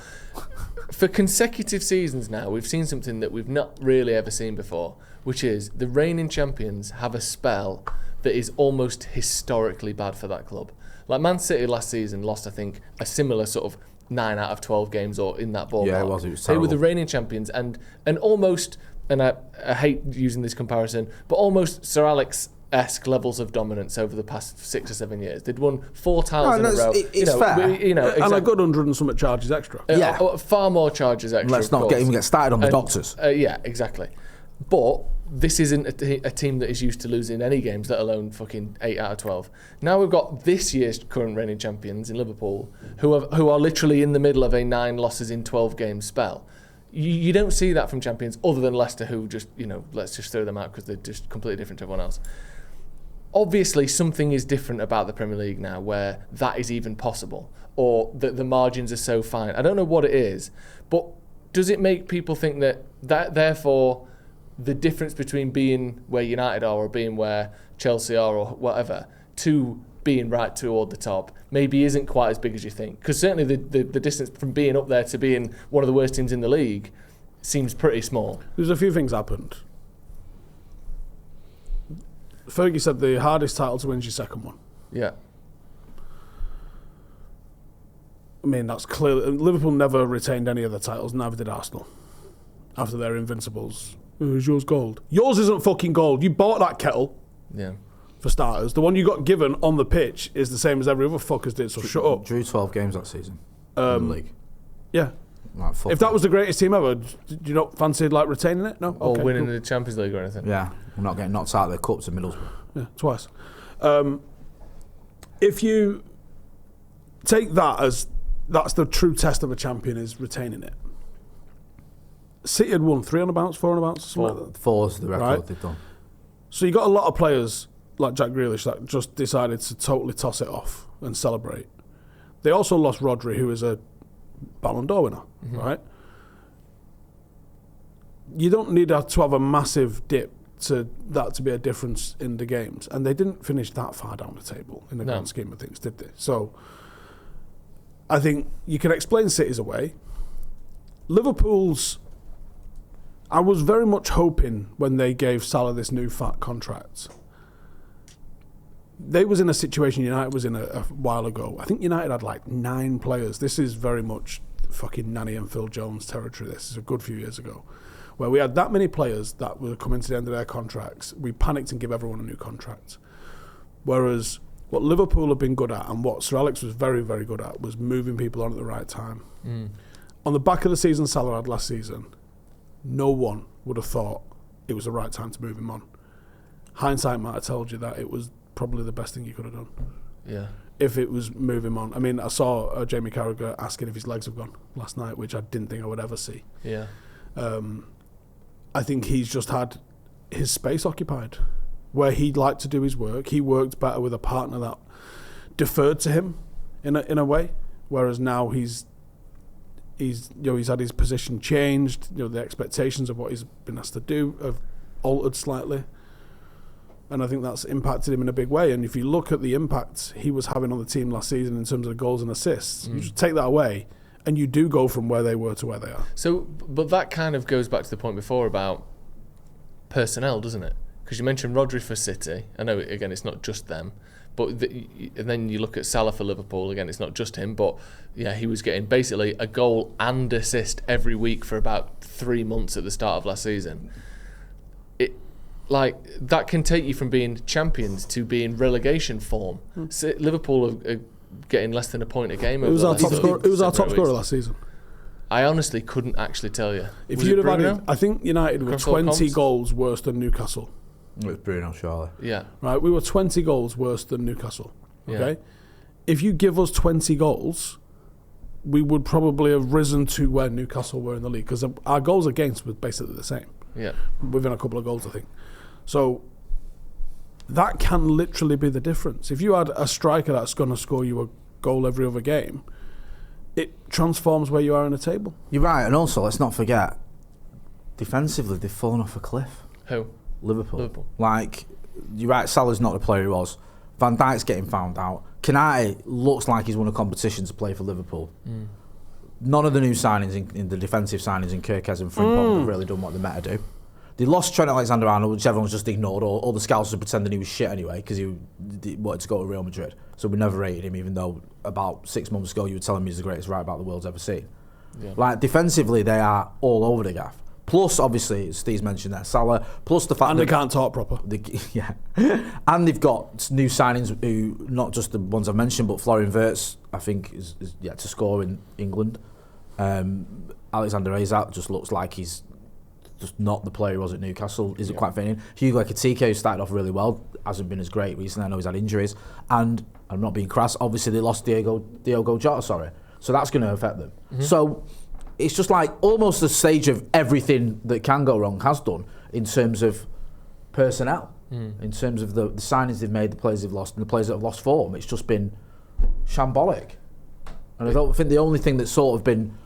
for consecutive seasons now, we've seen something that we've not really ever seen before, which is the reigning champions have a spell that is almost historically bad for that club. Like Man City last season lost, I think, a similar sort of 9 out of 12 games or in that ballpark. Yeah, it was terrible. They were the reigning champions and almost, and I hate using this comparison, but almost Sir Alex-esque levels of dominance over the past 6 or 7 years. They'd won 4 titles in a row. It's fair. Exactly. And a good 100 and something charges extra. Far more charges extra. Let's not get started on the doctors. Yeah, exactly. But this isn't a team that is used to losing any games, let alone fucking 8 out of 12. Now we've got this year's current reigning champions in Liverpool, who are literally in the middle of a 9 losses in 12 games spell. You don't see that from champions other than Leicester, who just, let's just throw them out because they're just completely different to everyone else. Obviously, something is different about the Premier League now where that is even possible, or that the margins are so fine. I don't know what it is, but does it make people think that therefore the difference between being where United are or being where Chelsea are or whatever to being right toward the top maybe isn't quite as big as you think? Because certainly the distance from being up there to being one of the worst teams in the league seems pretty small. There's a few things happened. Fergie said the hardest title to win is your second one. Yeah. I mean, that's clearly... Liverpool never retained any of the titles, neither did Arsenal. After their Invincibles. Is yours gold? Yours isn't fucking gold. You bought that kettle. Yeah. For starters. The one you got given on the pitch is the same as every other fuckers did, so shut up. Drew 12 games that season in the league. Yeah. Like, if that was the greatest team ever, do you not fancy retaining it? No? Or winning the Champions League or anything? Yeah. We're not getting knocked out of the cups in Middlesbrough. Yeah, twice. If you take that as that's the true test of a champion, is retaining it. City had won 3 on the bounce, 4 on the bounce, something like that. 4's the record they've done. So you got a lot of players like Jack Grealish that just decided to totally toss it off and celebrate. They also lost Rodri, who is a Ballon d'Or winner, right? You don't need to have a massive dip to that to be a difference in the games, and they didn't finish that far down the table in the grand scheme of things, did they? So I think you can explain City's away. Liverpool's, I was very much hoping when they gave Salah this new fat contract. They was in a situation United was in a while ago. I think United had like 9 players. This is very much fucking Nani and Phil Jones territory. This is a good few years ago, where we had that many players that were coming to the end of their contracts. We panicked and gave everyone a new contract. Whereas what Liverpool have been good at, and what Sir Alex was very, very good at, was moving people on at the right time. On the back of the season Salah had last season, no one would have thought it was the right time to move him on. Hindsight might have told you that it was probably the best thing you could have done. Yeah. If it was move him on. I mean, I saw Jamie Carragher asking if his legs have gone last night, which I didn't think I would ever see. Yeah. I think he's just had his space occupied, where he'd like to do his work. He worked better with a partner that deferred to him in a way, whereas now he's had his position changed. The expectations of what he's been asked to do have altered slightly, and I think that's impacted him in a big way. And if you look at the impact he was having on the team last season in terms of goals and assists, you just take that away, and you do go from where they were to where they are. So, but that kind of goes back to the point before about personnel, doesn't it? Because you mentioned Rodri for City. I know, again, it's not just them. But and then you look at Salah for Liverpool. Again, it's not just him. But, yeah, he was getting basically a goal and assist every week for about 3 months at the start of last season. That can take you from being champions to being relegation form. Liverpool are getting less than a point a game. Who was our top scorer last season? I honestly couldn't actually tell you. If you'd have added, I think United were 20 goals worse than Newcastle. It was Bruno, surely. Yeah. Right, we were 20 goals worse than Newcastle. Okay? Yeah. If you give us 20 goals, we would probably have risen to where Newcastle were in the league, because our goals against were basically the same. Yeah. Within a couple of goals, I think. So that can literally be the difference. If you had a striker that's going to score you a goal every other game, it transforms where you are in the table. You're right, and also let's not forget, defensively they've fallen off a cliff. Who? Liverpool. Like, you're right, Salah's not the player he was. Van Dijk's getting found out. Konate looks like he's won a competition to play for Liverpool. None of the new signings, in the defensive signings in Kirkes and Frimpong have really done what they're meant to do. They lost Trent Alexander-Arnold, which everyone's just ignored. All the scouts were pretending he was shit anyway because he wanted to go to Real Madrid. So we never rated him, even though about 6 months ago you were telling me he's the greatest right back the world's ever seen. Yeah. Like, defensively, they are all over the gaff. Plus, obviously, as Steve's mentioned there, Salah. Plus the fact and they can't talk proper. And they've got new signings who, not just the ones I've mentioned, but Florian Wirtz, I think, is yet to score in England. Alexander Isak just looks like he's just not the player he was at Newcastle. Isn't quite fitting in. Hugo Ekitike, who started off really well, hasn't been as great recently. I know he's had injuries. And I'm not being crass, obviously they lost Diogo Jota, so that's going to affect them. So it's just like almost the stage of everything that can go wrong has done in terms of personnel, in terms of the signings they've made, the players they've lost, and the players that have lost form. It's just been shambolic. And I don't think the only thing that's sort of been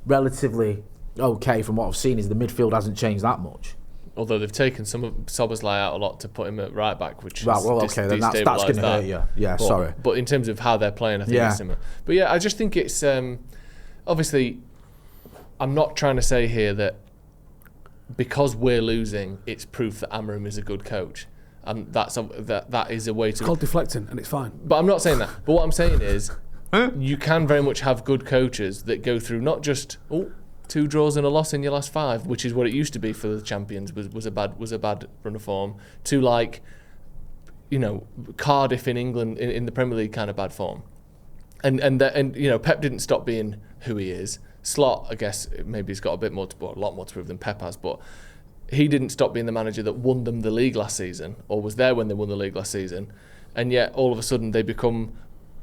relatively okay from what I've seen is the midfield hasn't changed that much. Although they've taken some of Szoboszlai out a lot to put him at right back, which right, well, okay, then that's going to hurt you. Yeah, sorry. But in terms of how they're playing, I think it's similar. But yeah, I just think it's obviously. I'm not trying to say here that because we're losing, it's proof that Amorim is a good coach, and that is a way to. It's called deflecting, and it's fine. But I'm not saying that. But what I'm saying is, you can very much have good coaches that go through not just 2 draws and a loss in your last 5, which is what it used to be for the champions. Was a bad run of form. To like, Cardiff in England in the Premier League kind of bad form, and Pep didn't stop being who he is. Slot, I guess, maybe he's got a lot more to prove than Pep has, but he didn't stop being the manager that won them the league last season, or was there when they won the league last season, and yet all of a sudden they become,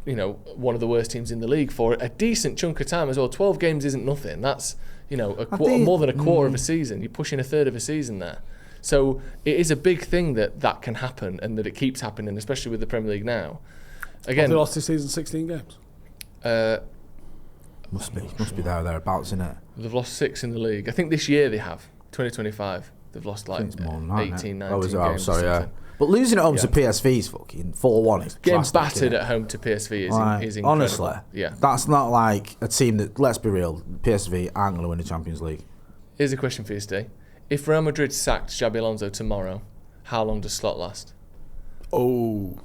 one of the worst teams in the league for a decent chunk of time as well. 12 games isn't nothing. That's, more than a quarter of a season. You're pushing a third of a season there. So it is a big thing that can happen and that it keeps happening, especially with the Premier League now. Again, have they lost this season 16 games? Must be thereabouts, isn't it? They've lost 6 in the league. I think this year they have. 2025. They've lost like 18, 19 games. Sorry, yeah. But losing at home to PSV is fucking 4-1. Getting battered at home to PSV is incredible. Honestly, that's not like a team that, let's be real, PSV aren't going to win the Champions League. Here's a question for you, Steve. If Real Madrid sacked Xabi Alonso tomorrow, how long does Slot last? Oh.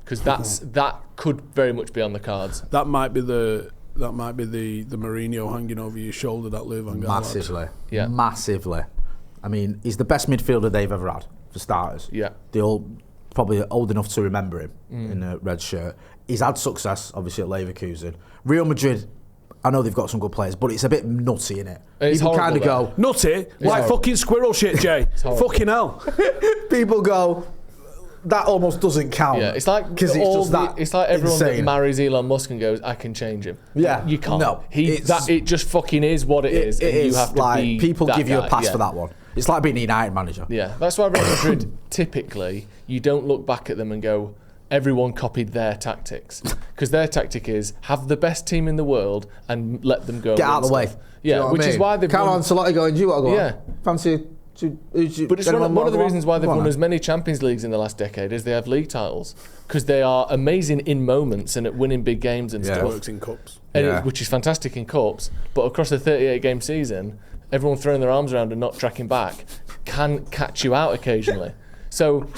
Because that could very much be on the cards. That might be the Mourinho hanging over your shoulder that Louis van Gaal had. Massively. I mean, he's the best midfielder they've ever had, for starters. Yeah. They're all probably old enough to remember him in a red shirt. He's had success, obviously, at Leverkusen. Real Madrid, I know they've got some good players, but it's a bit nutty, innit? People kind of go... Nutty? Like fucking squirrel shit, Jay. Fucking hell. People go... That almost doesn't count. Yeah, it's like it's like everyone that marries Elon Musk and goes, "I can change him." Yeah, you can't. No, it just fucking is what it is, and you have to like, be. People that give you guy. a pass for that one. It's like being a United manager. Yeah, that's why Real Madrid typically you don't look back at them and go, "Everyone copied their tactics," because their tactic is have the best team in the world and let them go. Get out of the way. Yeah, which is why they've. Come on, Salati going. You got to go. Yeah, fancy. But it's one of the reasons why they've won as many Champions Leagues in the last decade is they have league titles, because they are amazing in moments and at winning big games and stuff. Works in cups, which is fantastic in cups. But across a 38-game season, everyone throwing their arms around and not tracking back can catch you out occasionally. So,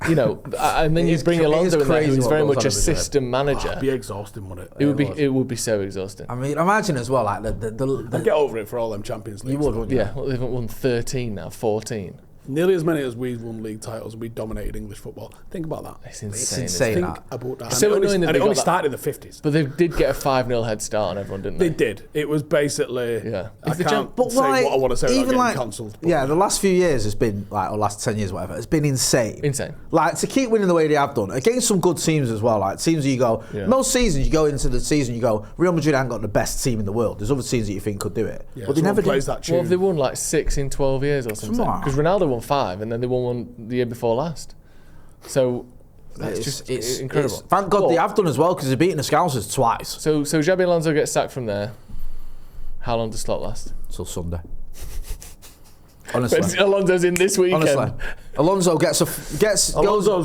and then you bring Alonso in there, who's very much a system manager. It'd be exhausting, wouldn't it? It would be so exhausting. I mean, imagine as well, like the I'd get over it for all them Champions Leagues. You would, wouldn't you? Yeah, well, they've won 13 now, 14. Nearly as many as we've won league titles and we dominated English football. Think about that. It's insane. Think about that. So and it only started in the 50s. But they did get a 5-0 head start on everyone, didn't they? They did. It was basically... Yeah. I can't say what I want to say without getting cancelled. Yeah, the last few years has been, like, or last 10 years, whatever, it's been insane. Insane. Like, to keep winning the way they have done, against some good teams as well, like, teams you go... Yeah. Most seasons, you go into the season, you go, Real Madrid ain't got the best team in the world. There's other teams that you think could do it. Yeah, but they never did. That tune. Well, they won, like, 6 in 12 years or something. Because Ronaldo won 5, and then they won one the year before last. So that's it's incredible. Thank God they have done as well, because they've beaten the Scousers twice. So Xabi Alonso gets sacked from there. How long does Slot last? Till Sunday. Honestly, but Alonso's in this weekend. Honestly, Alonso's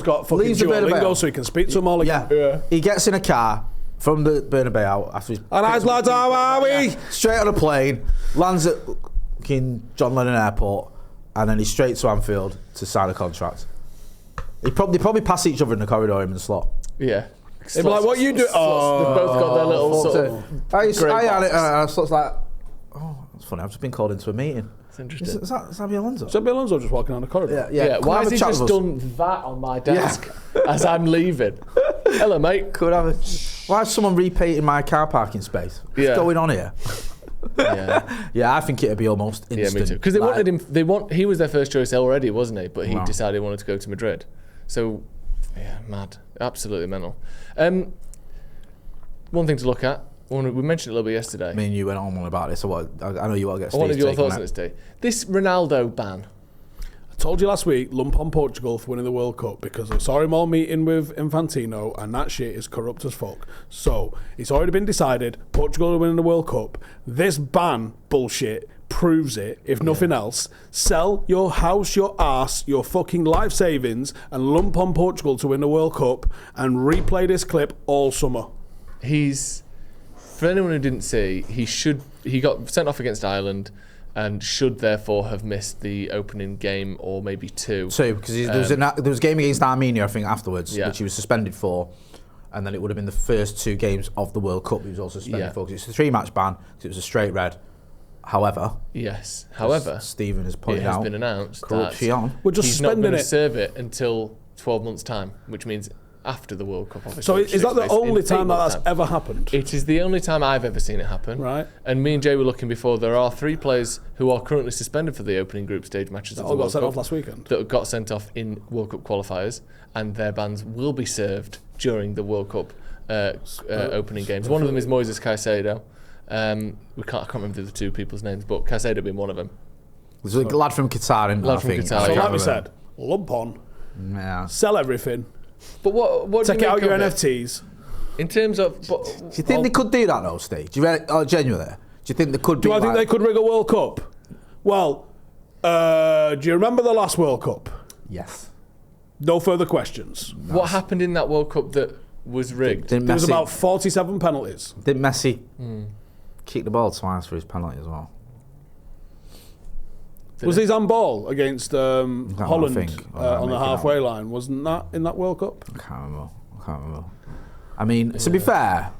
got fucking Duolingo, so he can speak to them all again. Yeah. He gets in a car from the Bernabeu after he's... Alright, lads, how are we? Straight on a plane, lands at King John Lennon Airport, and then he's straight to Anfield to sign a contract. They probably pass each other in the corridor, him and Slot. Yeah. They'd be like, what you do? Oh, they've both got their little sort of... I had it, and Slot's like, oh, that's funny, I've just been called into a meeting. That's interesting. Is that Xabi Alonso? Xabi Alonso just walking down the corridor. Yeah. Why has he just done that on my desk as I'm leaving? Hello, mate. Why is someone repainting my car parking space? What's going on here? Yeah, I think it'd be almost instant. Yeah, me too. Because they wanted him. He was their first choice already, wasn't he? But he decided he wanted to go to Madrid. So, yeah, mad, absolutely mental. One thing to look at. We mentioned it a little bit yesterday. Me and you went on about this. So I know you want to get Steve's take on it. I wanted your thoughts on this, Steve. This Ronaldo ban. I told you last week, lump on Portugal for winning the World Cup because I saw him all meeting with Infantino and that shit is corrupt as fuck. So, it's already been decided, Portugal are winning the World Cup. This ban bullshit proves it, if nothing else. Sell your house, your arse, your fucking life savings and lump on Portugal to win the World Cup and replay this clip all summer. For anyone who didn't see, he got sent off against Ireland and should therefore have missed the opening game or maybe two. Because there was a game against Armenia, I think, afterwards, which he was suspended for, and then it would have been the first 2 games of the World Cup he was also suspended for, because it's a 3-match ban, because it was a straight red. However, Stephen has pointed out, it has been announced that we're just he's not going to serve it until 12 months' time, which means after the World Cup, obviously. So is that the only time that's ever happened? It is the only time I've ever seen it happen. Right. And me and Jay were looking before. There are 3 players who are currently suspended for the opening group stage matches of the World Cup. Got sent off last weekend. That got sent off in World Cup qualifiers, and their bans will be served during the World Cup opening games. One of them is Moises Caicedo. I can't remember the 2 people's names, but Caicedo being one of them. There's a lad from Qatar in there, I think. So like we said, lump on, sell everything. But what take out your NFTs. In terms of, do you think they could do that though, Steve? Do you genuinely? Do you think they could? Do I think they could rig a World Cup? Well, do you remember the last World Cup? Yes. No further questions. No. What happened in that World Cup that was rigged? There was about 47 penalties. Didn't Messi kick the ball twice for his penalty as well? Was his handball against Holland on the halfway line? Wasn't that in that World Cup? I can't remember. I mean, to be fair,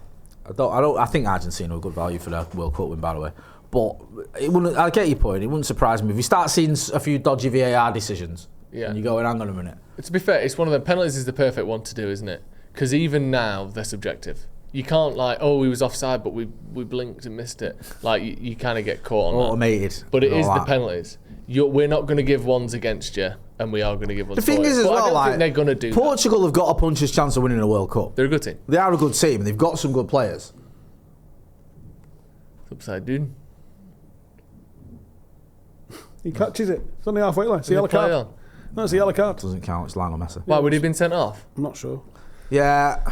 I think Argentina were good value for their World Cup win, by the way. But I get your point. It wouldn't surprise me if you start seeing a few dodgy VAR decisions. Yeah. And you go, hang on a minute. To be fair, it's one of the penalties is the perfect one to do, isn't it? Because even now they're subjective. You can't he was offside, but we blinked and missed it. Like you kind of get caught on automated. That. But it is the penalties. We're not going to give ones against you, and we are going to give ones. The thing is, as well, I don't think they're going to do. Portugal have got a puncher's chance of winning a World Cup. They're a good team. They are a good team, and they've got some good players. It's upside, dude. He catches it. It's on the halfway line. It's a yellow card. No, it's a yellow card. Doesn't count. It's Lionel Messi. Why would he have been sent off? I'm not sure. Yeah.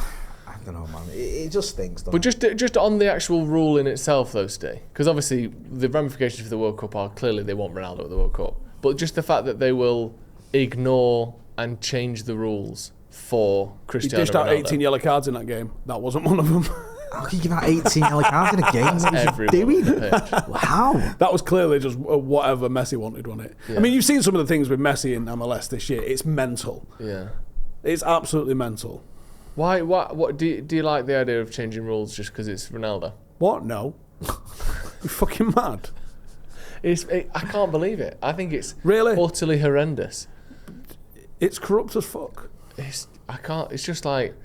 I don't know, man. It just stinks, though. But just on the actual rule in itself, though, Steve, because obviously the ramifications for the World Cup are clearly they want Ronaldo at the World Cup. But just the fact that they will ignore and change the rules for Cristiano Ronaldo. He dished out 18 yellow cards in that game. That wasn't one of them. How can you give out 18 yellow cards in a game? What was he doing? How? That was clearly just whatever Messi wanted, wasn't it? Yeah. I mean, you've seen some of the things with Messi in MLS this year. It's mental. Yeah. It's absolutely mental. Why? What do you like the idea of changing rules just because it's Ronaldo? What? No. You're fucking mad. I can't believe it. I think it's Really? utterly horrendous. It's corrupt as fuck. It's just like,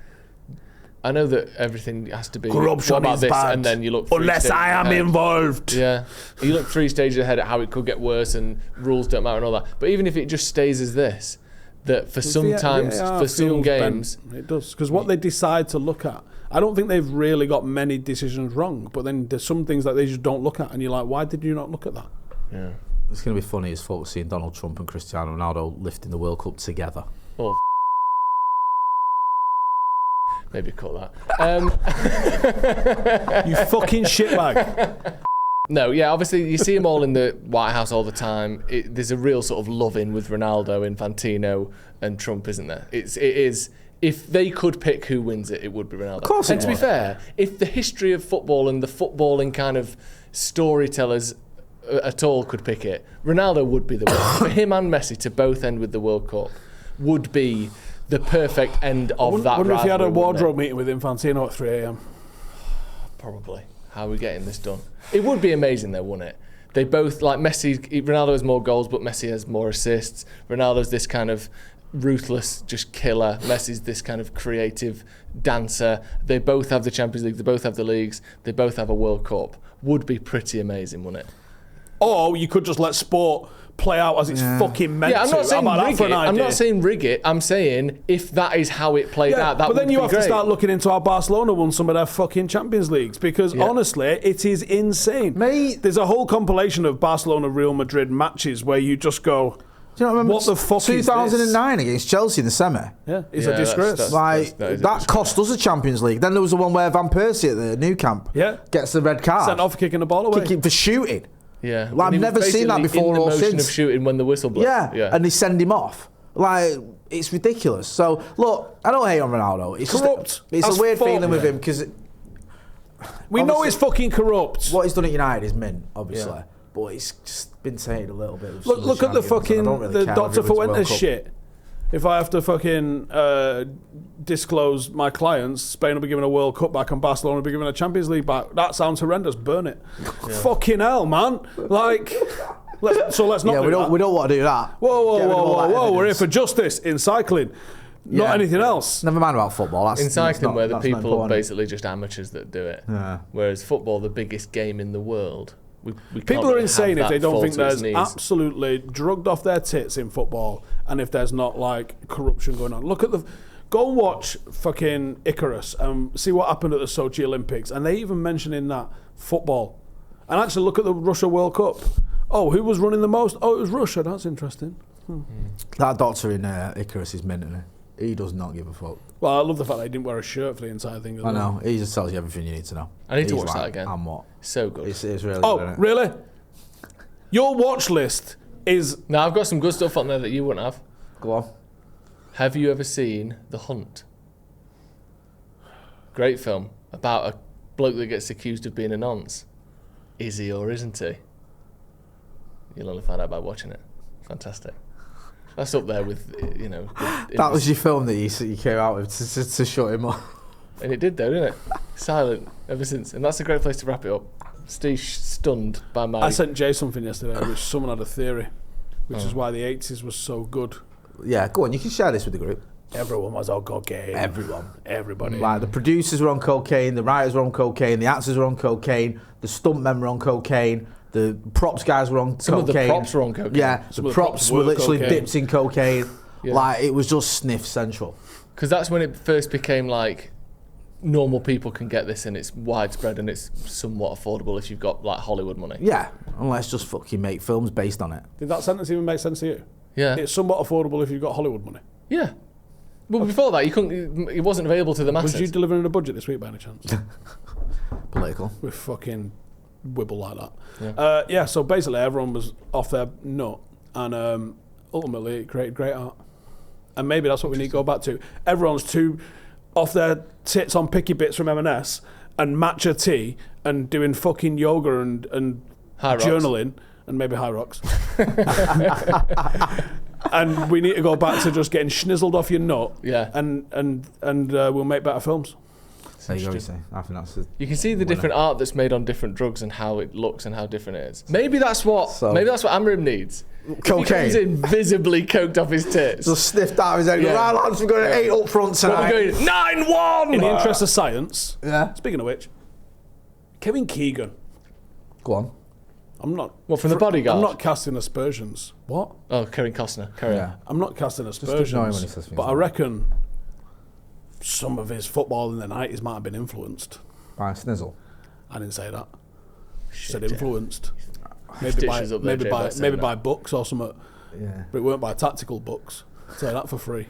I know that everything has to be Corruption what about is this, bad. and then you look 3 Unless stages I am ahead. involved. Yeah, you look 3 stages ahead at how it could get worse and rules don't matter and all that. But even if it just stays as this, that for some games, it does, because what they decide to look at, I don't think they've really got many decisions wrong, but then there's some things that they just don't look at, and you're like, why did you not look at that? Yeah, It's going to be funny as fuck seeing Donald Trump and Cristiano Ronaldo lifting the World Cup together. oh, maybe cut that. You fucking shitbag. No, yeah, obviously you see them all in the White House all the time. There's a real sort of love-in with Ronaldo, Infantino, and Trump, isn't there? It is. If they could pick who wins it, it would be Ronaldo. Of course and it to be would. fair, if the history of football and the footballing kind of storytellers at all could pick it, Ronaldo would be the winner. For him and Messi to both end with the World Cup would be the perfect end of that. I wonder if he had a rivalry, wouldn't it? wardrobe meeting with Infantino at 3 a.m. Probably. How are we getting this done? It would be amazing though, wouldn't it? They both, like Ronaldo has more goals, but Messi has more assists. Ronaldo's this kind of ruthless, just killer. Messi's this kind of creative dancer. They both have the Champions League, they both have the leagues, they both have a World Cup. Would be pretty amazing, wouldn't it? Or you could just let sport play out as it's fucking meant to. I'm not saying How about rig that for it. an idea? I'm not saying rig it. I'm saying if that is how it played out, that but then would you be have great. to start looking into how Barcelona won some of their fucking Champions Leagues, because honestly, it is insane. Mate. There's a whole compilation of Barcelona Real Madrid matches where you just go, Do you not remember what the fuck is this? 2009 against Chelsea in the semi? Yeah, it's Yeah, a disgrace. That cost us a Champions League. Then there was the one where Van Persie at the Nou Camp gets the red card. Sent off for kicking the ball away. Kicking for shooting. Yeah, Like, I've never seen that before in or the motion since. of shooting when the whistle blows. Yeah, and they send him off. Like, it's ridiculous. So, look, I don't hate on Ronaldo. It's Corrupt. Just, it's As a weird fuck. feeling with him because We know he's fucking corrupt. what he's done at United is mint, obviously. Yeah. But it's just been tainted a little bit. With some of Look at the shenanigans, and I fucking don't really care Dr. whether it's World Fuentes Cup. shit. If I have to fucking disclose my clients, Spain will be given a World Cup back and Barcelona will be given a Champions League back. That sounds horrendous. Burn it. Fucking hell, man. Like, let's not Yeah, do we that. don't want to do that. Whoa, Get rid of all that We're here evidence. for justice in cycling, not Yeah. anything else. Never mind about football. That's, In cycling, that's where the that's not people are important. basically just amateurs that do it. Yeah. Whereas football, the biggest game in the world. We can't People are really insane have if they that don't fall think to its there's knees. absolutely drugged off their tits in football, and if there's not like corruption going on. Look at go and watch fucking Icarus and see what happened at the Sochi Olympics, and they even mention in that football. And actually look at the Russia World Cup. Oh, who was running the most? Oh, it was Russia. That's interesting. That doctor in Icarus is mint, isn't he? He does not give a fuck. Well, I love the fact that he didn't wear a shirt for the entire thing. As I well. know. He just tells you everything you need to know. I need to He's watch that like, again. And what? So good. It's really Oh, good, isn't it? really? Your watch list is Now, I've got some good stuff on there that you wouldn't have. Go on. Have you ever seen The Hunt? Great film about a bloke that gets accused of being a nonce. Is he or isn't he? You'll only find out by watching it. Fantastic. That's up there with, you know. That was your film that you came out with to shut him up. And it did though, didn't it? Silent ever since. And that's a great place to wrap it up. Steve stunned by my... I sent Jay something yesterday, which someone had a theory, which is why the 80s was so good. Yeah, go on. You can share this with the group. Everyone was on cocaine. Everybody. Like the producers were on cocaine, the writers were on cocaine, the actors were on cocaine, the stuntmen were on cocaine, the props guys were on Some cocaine. of the props were on cocaine. Yeah, Some the of the props props were were literally cocaine. dipped in cocaine. Yeah. Like it was just sniff central. Because that's when it first became like normal people can get this and it's widespread and it's somewhat affordable if you've got like Hollywood money. Yeah, and let's just fucking make films based on it. Did that sentence even make sense to you? Yeah. It's somewhat affordable if you've got Hollywood money. Yeah. Well, before that, you couldn't. It wasn't available to the masses. Was you delivering a budget this week by any chance? Political. With fucking wibble like that. Yeah. Yeah, so basically everyone was off their nut, and ultimately it created great art. And maybe that's what we need to go back to. Everyone's too off their tits on picky bits from M&S and matcha tea and doing fucking yoga and High rocks. journaling and maybe high rocks. And we need to go back to just getting schnizzled off your nut. Yeah. And we'll make better films. There you go. I think that's. You can see the different art that's made on different drugs and how it looks and how different it is. Maybe that's what Amorim needs. Cocaine. He comes in visibly coked off his tits. Just sniffed out his head. Yeah. Right, lads, we're going to 8 up front tonight. We're going 9-1. In the interest of science. Yeah. Speaking of which, Kevin Keegan. Go on. I'm not. What, from The Bodyguard? I'm not casting aspersions. What? Oh, Kevin Costner. Carry on. I'm not casting ignore him when he aspersions. says things But I like reckon some of his football in the 90s might have been influenced. By Snizzle. I didn't say that. Said influenced. Stitches up there, Maybe by books or something. Yeah. But it weren't by tactical books. I'll say that for free.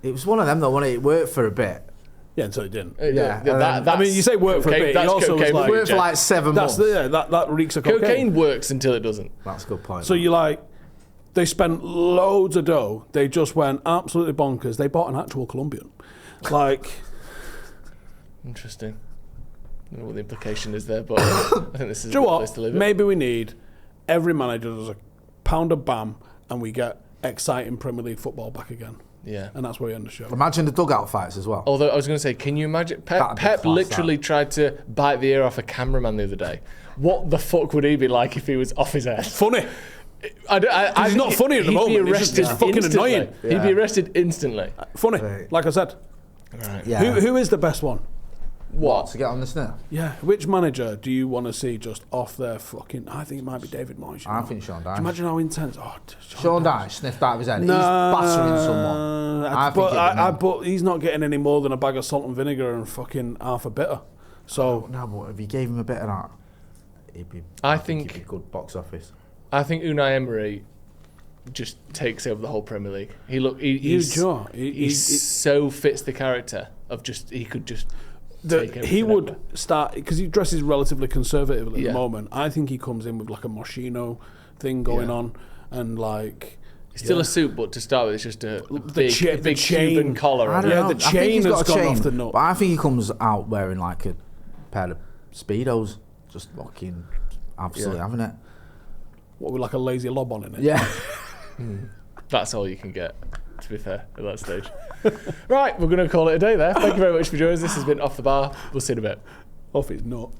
It was one of them though, wasn't it? It worked for a bit. Yeah, until it didn't. I mean, you say work for a bit. He also was like, it worked for like 7 months. That reeks of cocaine. Cocaine works until it doesn't. That's a good point. So you like, they spent loads of dough. They just went absolutely bonkers. They bought an actual Colombian. Like, interesting. I don't know what the implication is there, but I think this is a good place to leave it. Maybe we need every manager does a pound of BAM and we get exciting Premier League football back again. Yeah. And that's where we end the show. Imagine the dugout fights as well. Although I was going to say, can you imagine? Pep literally tried to bite the ear off a cameraman the other day. What the fuck would he be like if he was off his head? Funny. He's not funny at the moment. He'd be arrested. He's fucking instantly. annoying. Yeah. He'd be arrested instantly. Funny. Right. Like I said. Right. Yeah. Who is the best one? What? To get on the snare? Yeah. Which manager do you want to see just off their fucking... I think it might be David Moyes. I think Sean Dyche. Can you imagine how intense... Oh, Sean Dyche sniffed out of his head. He's battering someone. But he's not getting any more than a bag of salt and vinegar and fucking half a bitter. So... No, but if you gave him a bit of that, I think he'd be good box office. I think Unai Emery just takes over the whole Premier League. He so fits the character of just... He could just... He would start because he dresses relatively conservative at the moment. I think he comes in with like a Moschino thing going on, and like still a suit, but to start with, it's just a big chain. Cuban collar. I don't know. The chain has gone off the nut. But I think he comes out wearing like a pair of Speedos, just fucking absolutely having it. What, with like a lazy lob on in it? Yeah. That's all you can get, to be fair, at that stage. Right, we're going to call it a day there. Thank you very much for joining us. This has been Off the Bar. We'll see you in a bit. Off his nut.